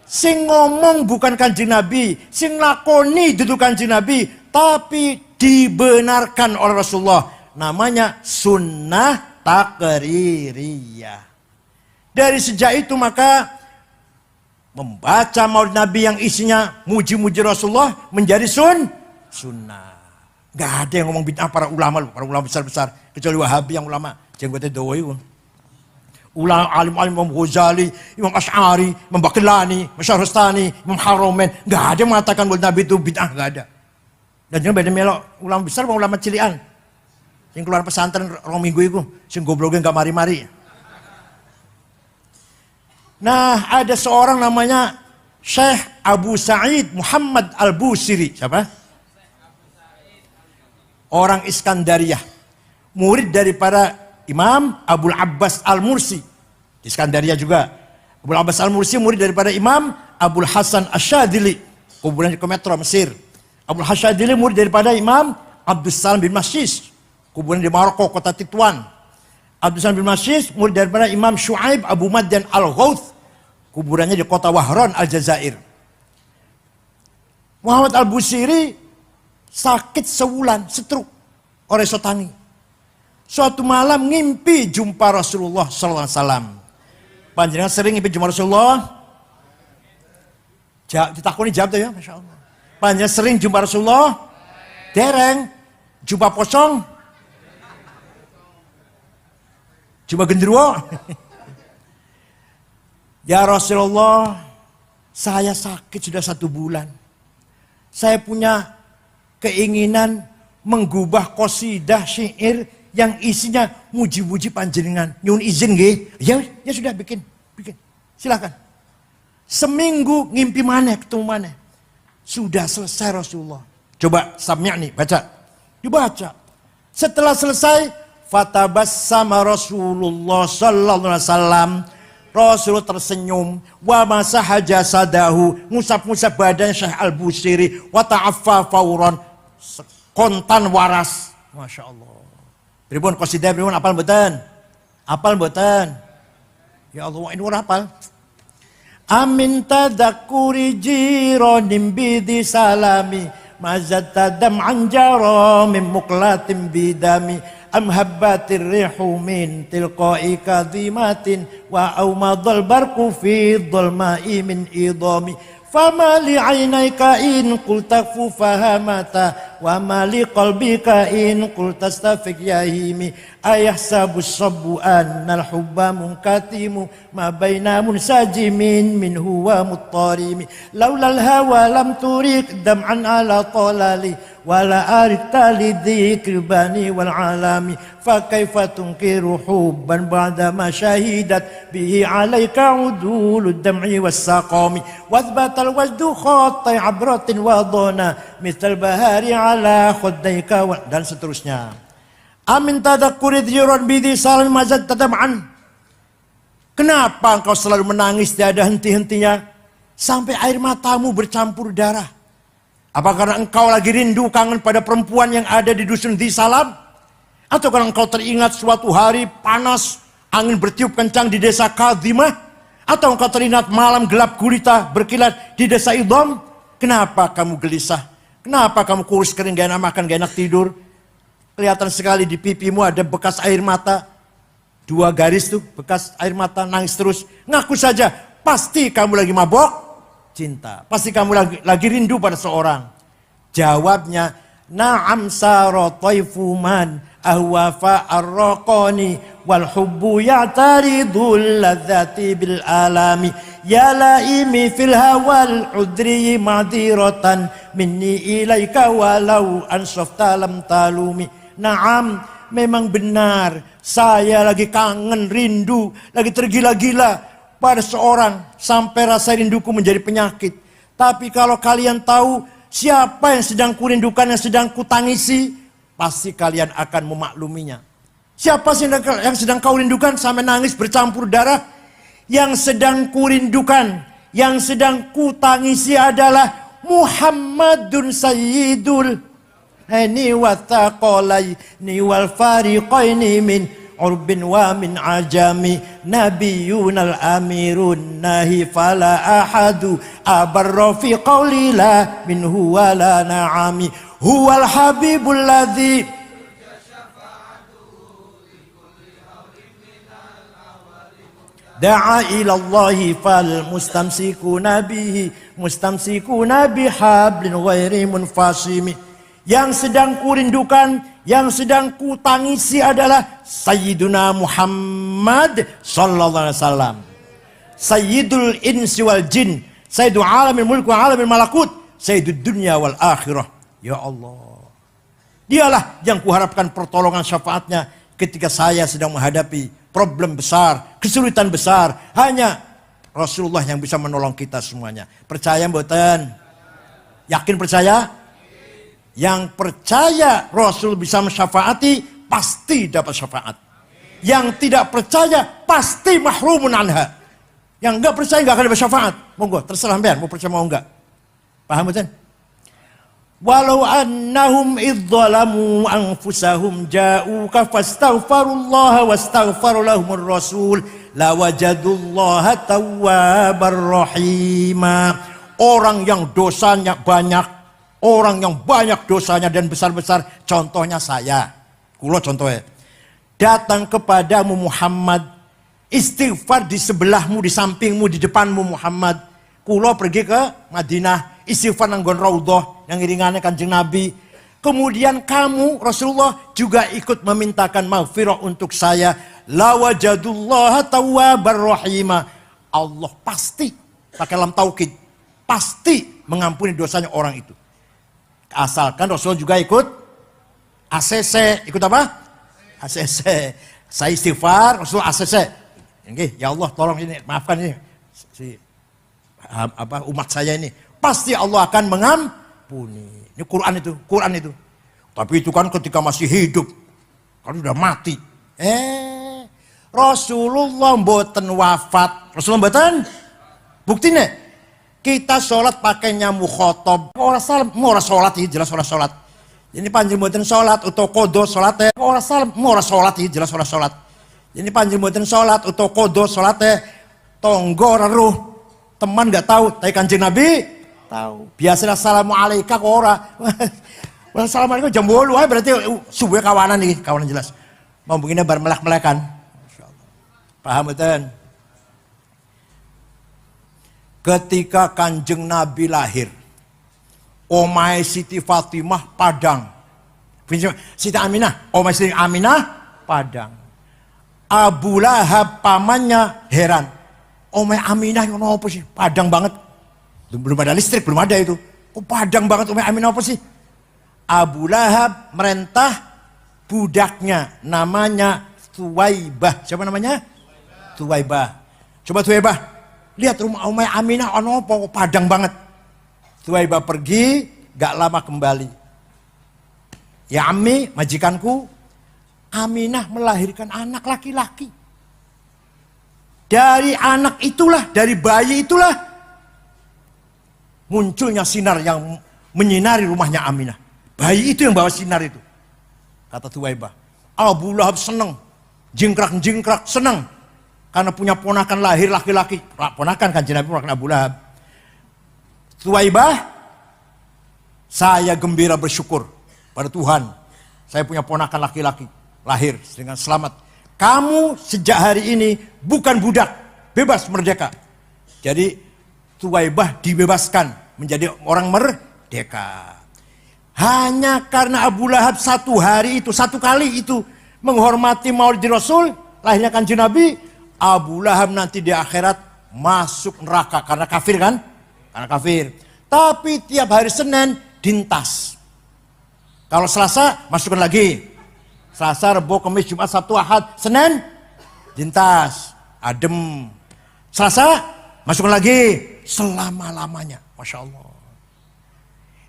Sing ngomong bukan Kanjeng Nabi, sing lakoni duduk Kanjeng Nabi, tapi dibenarkan oleh Rasulullah. Namanya sunnah takririyah. Dari sejak itu maka membaca maulid Nabi yang isinya muji-muji Rasulullah menjadi sunnah. Gak ada yang ngomong bid'ah para ulama besar-besar. Kecuali Wahabi yang ulama jenggotnya dawa itu. Ulama alim-alim Imam Ghazali, Imam Asy'ari, Imam Baqillani, Syahrastani, Imam Haramain. Gak ada yang mengatakan maulid Nabi itu bid'ah, gak ada. Dan jangan beda melok ulama besar sama ulama cilian. Yang keluar pesantren rong minggu itu, sing gobloknya gak mari-mari. Nah, ada seorang namanya Syekh Abu Sa'id Muhammad Al-Busiri. Siapa? Orang Iskandariyah. Murid daripada Imam Abul Abbas Al-Mursi. Di Iskandariyah juga. Abul Abbas Al-Mursi murid daripada Imam Abul Hasan Asyadili. Kuburan di Kometro, Mesir. Abul Hasan Asyadili murid daripada Imam Abdus Salam bin Masjid. Kuburan di Maroko, kota Tituan. Abdus Salam bin Masjid murid daripada Imam Syu'aib Abu Madyan Al-Ghauth. Kuburannya di kota Wahran, Aljazair. Muhammad Al-Busiri sakit sebulan, stroke, oresotangi. Suatu malam ngimpi jumpa Rasulullah sallallahu alaihi wasallam. Panjenengan sering ngimpi jumpa Rasulullah? Ditakoni jawab tuh ya, Masya Allah. Panjenengan sering jumpa Rasulullah? Dereng. Jumpa pocong? Jumpa genderuwo? Ya Rasulullah, saya sakit sudah 1 bulan. Saya punya keinginan menggubah qasidah syair yang isinya muji-muji panjenengan. Nyun izin nggih? Ya sudah bikin. Silakan. Seminggu ngimpi mana ketemu mana? Sudah selesai Rasulullah. Coba samnya nih baca. Dibaca. Setelah selesai, fatabassama Rasulullah sallallahu alaihi wasallam. Rasul tersenyum, wa masaha jasadahu, ngusap-ngusap badan Syekh Al-Busiri, wa ta'affa fauran, kontan waras. Masya Allah. Pripun qasidah pripun apal mboten? Apal mboten? Ya Allah, ini ora apal. Amin tadzakkuri jiranim bidi salami, mazat tadam anjara min muqlatin bidami. Am habbatir rihu min tilqa'i kadhimatin wa awmadal barqu fi dhulma'i min idami. Fama li 'ainayka in qulta fahamata wa ma li qalbika in qulta astafiq yahimi. Ayahsabu sabbu annal hubba munkatimu ma baina munsajimin minhu wa muttarimi. Laulal hawa lam turik dam'an ala talali wala arikta lidzikri bani wal alami. Fakaifa tunkiru hubban ba'da ma syahidat bihi alaika udulud dam'i was saqami. Wathbatal wajdu khatai abratin wadona mithal bahari ala khuddayka dan seterusnya. Amin tadakkuri dhiran bidi salam mazad tadam'an. Kenapa engkau selalu menangis tiada henti-hentinya sampai air matamu bercampur darah? Apa karena engkau lagi rindu kangen pada perempuan yang ada di dusun Dhi Salam? Atau karena engkau teringat suatu hari panas, angin bertiup kencang di desa Kadhimah? Atau engkau teringat malam gelap gulita berkilat di desa Idham? Kenapa kamu gelisah? Kenapa kamu kurus kering, gak enak makan, gak enak tidur? Kelihatan sekali di pipimu ada bekas air mata. 2 garis tuh, bekas air mata, nangis terus. Ngaku saja, pasti kamu lagi mabok cinta. Pasti kamu lagi rindu pada seorang. Jawabnya, na'am sara taifu man ahwafa arraqani wal hubbu ya'taridul ladzati bil alami. Ya laimi fil hawal udri ma'diratan minni ilaika walau ansafta lam talumi. Naam, memang benar saya lagi kangen, rindu, lagi tergila-gila pada seorang sampai rasa rinduku menjadi penyakit. Tapi kalau kalian tahu siapa yang sedang kurindukan, yang sedang kutangisi, pasti kalian akan memakluminya. Siapa sih yang sedang kau rindukan sampai nangis bercampur darah? Yang sedang kurindukan, yang sedang kutangisi adalah Muhammadun Sayyidul Hani wa thaqalaini wal fariqaini min urbin wa min ajami. Nabiyunal amirun nahi fala ahadu abarra fi qawli la minhu wa la na'ami. Huwal habibul ladzi da'a ilallahi fal mustamsikuna bihi mustamsikuna bihablin ghairi munfasimi. Yang sedang kurindukan, yang sedang kutangisi adalah Sayyiduna Muhammad sallallahu alaihi wasallam. Sayyidul insi wal jin, Sayyidul alamil mulk wa alamil malakut, Sayyidud dunya wal akhirah. Ya Allah, dialah yang kuharapkan pertolongan syafaatnya ketika saya sedang menghadapi problem besar, kesulitan besar. Hanya Rasulullah yang bisa menolong kita semuanya. Percaya mboten? Yakin percaya? Yang percaya Rasul bisa mensyafaati pasti dapat syafaat. Yang tidak percaya pasti mahrumun anha. Yang enggak percaya enggak akan dapat syafaat. Monggo, terserah sampean mau percaya mau enggak. Paham betul? Walau annahum idzalamu anfusahum ja'uka fastaghfirullaha wastaghfara lahumur rasul lawajadullaha tawwabar rahima. Orang yang dosanya banyak, orang yang banyak dosanya dan besar-besar, contohnya saya. Kulo contohnya. datang kepadamu Muhammad. Istighfar di sebelahmu, di sampingmu, di depanmu Muhammad. Kulo pergi ke Madinah, istighfar nanggon raudhah yang iringannya Kanjeng Nabi. Kemudian kamu Rasulullah juga ikut memintakan maghfirah untuk saya. La wajadullaha tawwabar rahima. Allah pasti, pakai lam taukid, pasti mengampuni dosanya orang itu. Asalkan Rasulullah juga ikut ACC, ikut apa? ACC. Saya istighfar, Rasulullah ACC. Oke, ya Allah tolong ini, maafkan ini umat saya ini. Pasti Allah akan mengampuni. Ini Quran itu. Tapi itu kan ketika masih hidup, kan udah mati. Rasulullah mboten wafat. Rasulullah mboten. Buktinya kita sholat pakai nyamu khotob. Orang sholat ini jelas orang sholat. Ini panjang mboten sholat atau kodo sholatnya. Orang sholat ini jelas orang sholat. Ini panjang mboten sholat atau kodo sholatnya. Tonggo reruh. Teman nggak tahu, tapi Kanjeng Nabi tahu. Biasanya assalamualaikum kok ora. Assalamualaikum jam 8 berarti subuh kawanan nih, kawanan jelas. Mau begini bar melek-melekan. Masyaallah. Paham betul? Ketika Kanjeng Nabi lahir, omahe Siti Fatimah Padang. Siti Aminah, omahe Siti Aminah Padang. Abu Lahab pamannya heran. Omahe Aminah yang apa sih? Padang banget. Belum ada listrik, belum ada itu. Kok padang banget omahe Aminah apa sih? Abu Lahab merentah budaknya namanya Thuwaibah. Siapa namanya? Thuwaibah. Coba Thuwaibah, lihat rumah omahe Aminah ono apa padang banget. Thuwaibah pergi, gak lama kembali. Ya Ami, majikanku, Aminah melahirkan anak laki-laki. Dari anak itulah, dari bayi itulah munculnya sinar yang menyinari rumahnya Aminah. Bayi itu yang bawa sinar itu. Kata Thuwaibah. Abu Lahab senang. Jingkrak-jingkrak senang. Karena punya ponakan lahir laki-laki. Ponakan Kanjeng Nabi, ponakan Abu Lahab. Thuwaibah, saya gembira bersyukur pada Tuhan. Saya punya ponakan laki-laki lahir dengan selamat. Kamu sejak hari ini bukan budak, bebas merdeka. Jadi Thuwaibah dibebaskan menjadi orang merdeka. Hanya karena Abu Lahab satu kali itu menghormati Maulid Rasul, lahirnya Kanjeng Nabi, Abu Lahab nanti di akhirat masuk neraka karena kafir kan? Karena kafir. Tapi tiap hari Senin dintas. Kalau Selasa masukkan lagi. Selasa, Rebo, Kamis, Jumat, Sabtu, Ahad, Senin dintas, adem. Selasa masukkan lagi selama-lamanya. Masya Allah.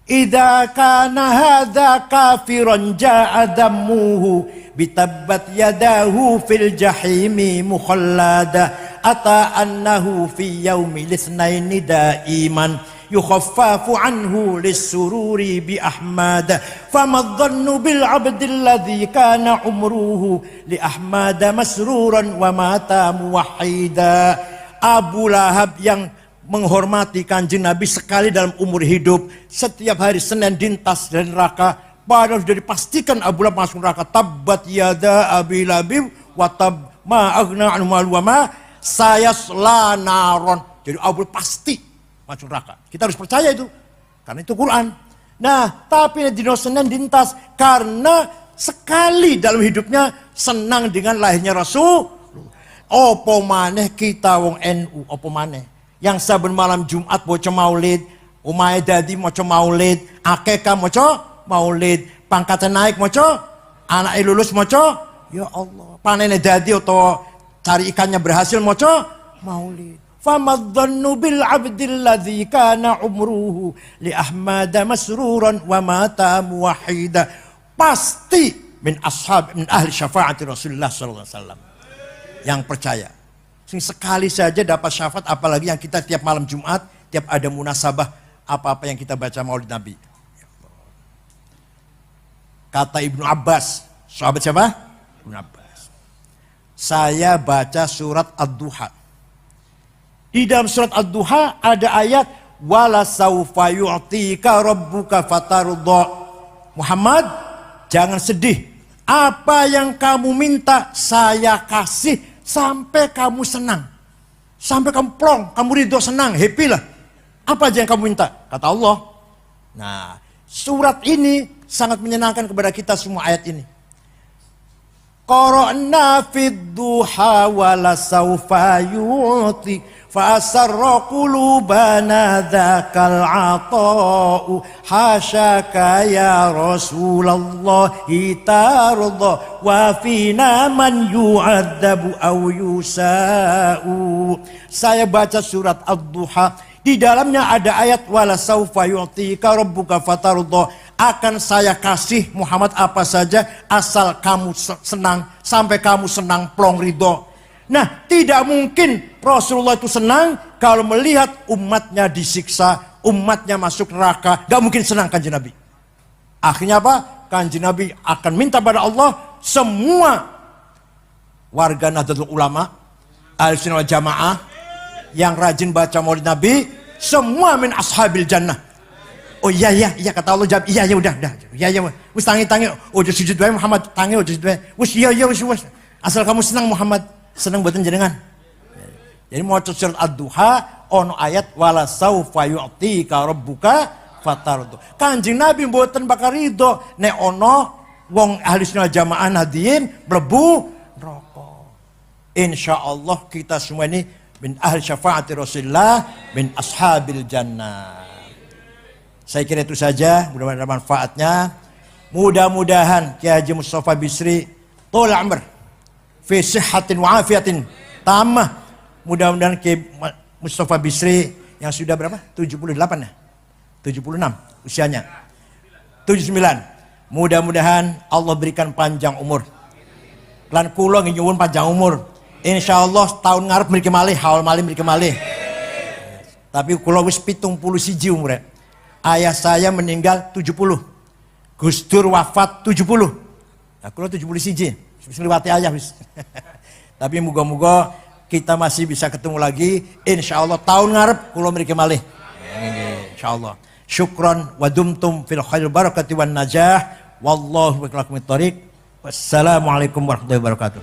Idza kana hadza kafiran ja'a dammuhu bitabbat yadahu fil jahimi mukhallada ata annahu fi yaumil itsnaini daiman yukhaffafu anhu lis-sururi bi Ahmad fama dhannu bil 'abdil ladzi kana umruhu li Ahmad masruran wa mata muwahhida. Abu Lahab yang menghormati Kanjeng Nabi sekali dalam umur hidup, setiap hari Senin dintas dari neraka, padahal sudah dipastikan Abu Lahab masuk neraka. Tabbat yada Abi Lahab wa tab ma aghna anhu maluhu wa ma sayasla naron. Jadi Abu Lahab pasti masuk neraka. Kita harus percaya itu, karena itu Quran. Nah, tapi di Senin dintas karena sekali dalam hidupnya senang dengan lahirnya Rasul. Opo maneh kita wong NU, opo maneh yang saben malam Jumat maca maulid, umahe dadi maca maulid, akekah maca maulid, pangkatnya naik maca, anake lulus maca, ya Allah, panene dadi atau cari ikannya berhasil maca maulid. Famadhannu bil 'abdil ladzi kana umruhu li Ahmad masruran wa mata muwahhida. Pasti min ahli syafaati Rasulullah sallallahu alaihi wasallam yang percaya. Sekali saja dapat syafaat, apalagi yang kita tiap malam Jumat, tiap ada munasabah, apa-apa yang kita baca maulid Nabi. Kata Ibnu Abbas, sahabat siapa? Ibnu Abbas. Saya baca surat Ad-Duha. Di dalam surat Ad-Duha ada ayat, wala saufa yu'tika rabbuka fatarudha. Muhammad, jangan sedih. Apa yang kamu minta saya kasih sampai kamu senang. Sampai kamu plong, kamu ridho, senang, happy lah. Apa aja yang kamu minta? Kata Allah. Nah, surat ini sangat menyenangkan kepada kita semua ayat ini. Qara'na fid duha wa la sawfa yu'ti fa asarra qulubana dzakal 'ata'u hasyaka ya Rasulullah tarda wa fina man yu'adzabu aw yusa'u. Saya baca surat Ad-Duha, di dalamnya ada ayat wala sawfa yu'tika rabbuka fatarda. Akan saya kasih Muhammad apa saja asal kamu senang, sampai kamu senang plong ridho. Nah, tidak mungkin Rasulullah itu senang kalau melihat umatnya disiksa, umatnya masuk neraka. Gak mungkin senang Kanjeng Nabi. Akhirnya apa? Kanjeng Nabi akan minta pada Allah semua warga Nahdlatul Ulama, Ahlussunnah wal Jamaah yang rajin baca Maulid Nabi, semua min ashabil jannah. Oh iya kata Allah, jawab iya udah iya wis tangi oh sujud wae Muhammad, tangi sujud wae wis iya wis asal kamu senang Muhammad, senang buatan jenengan. Jadi mau surat Ad-Duha ono ayat wala saufa yu'tika rabbuka fatardu. Kanjeng Nabi mboten bakal ridho nek ono wong Ahlussunnah wal Jamaah nadiyin mlebu neraka. Insyaallah kita semua ini min ahli syafaati Rasulullah min ashabil jannah. Saya kira itu saja, mudah-mudahan ada manfaatnya. Mudah-mudahan Kiai Haji Mustafa Bisri tul umr fi sihhatin wa afiatin tamah. Mudah-mudahan Kiai Mustafa Bisri yang sudah berapa? 78 ya? 76 usianya. 79. Mudah-mudahan Allah berikan panjang umur. Lan kula nyuwun panjang umur. Insyaallah tahun ngarep mriki malih, haul malih mriki malih. Tapi kula wis 71 umure. Ayah saya meninggal 70. Gus Dur wafat 70. Nah, kula 71. Wis liwati ayah wis. Tapi muga-muga kita masih bisa ketemu lagi. Insyaallah tahun ngarep kula mriki malih. Insyaallah. Syukran wa dumtum fil khair barakati wan najah. Wallahu biqalakumit thariq. Wassalamualaikum warahmatullahi wabarakatuh.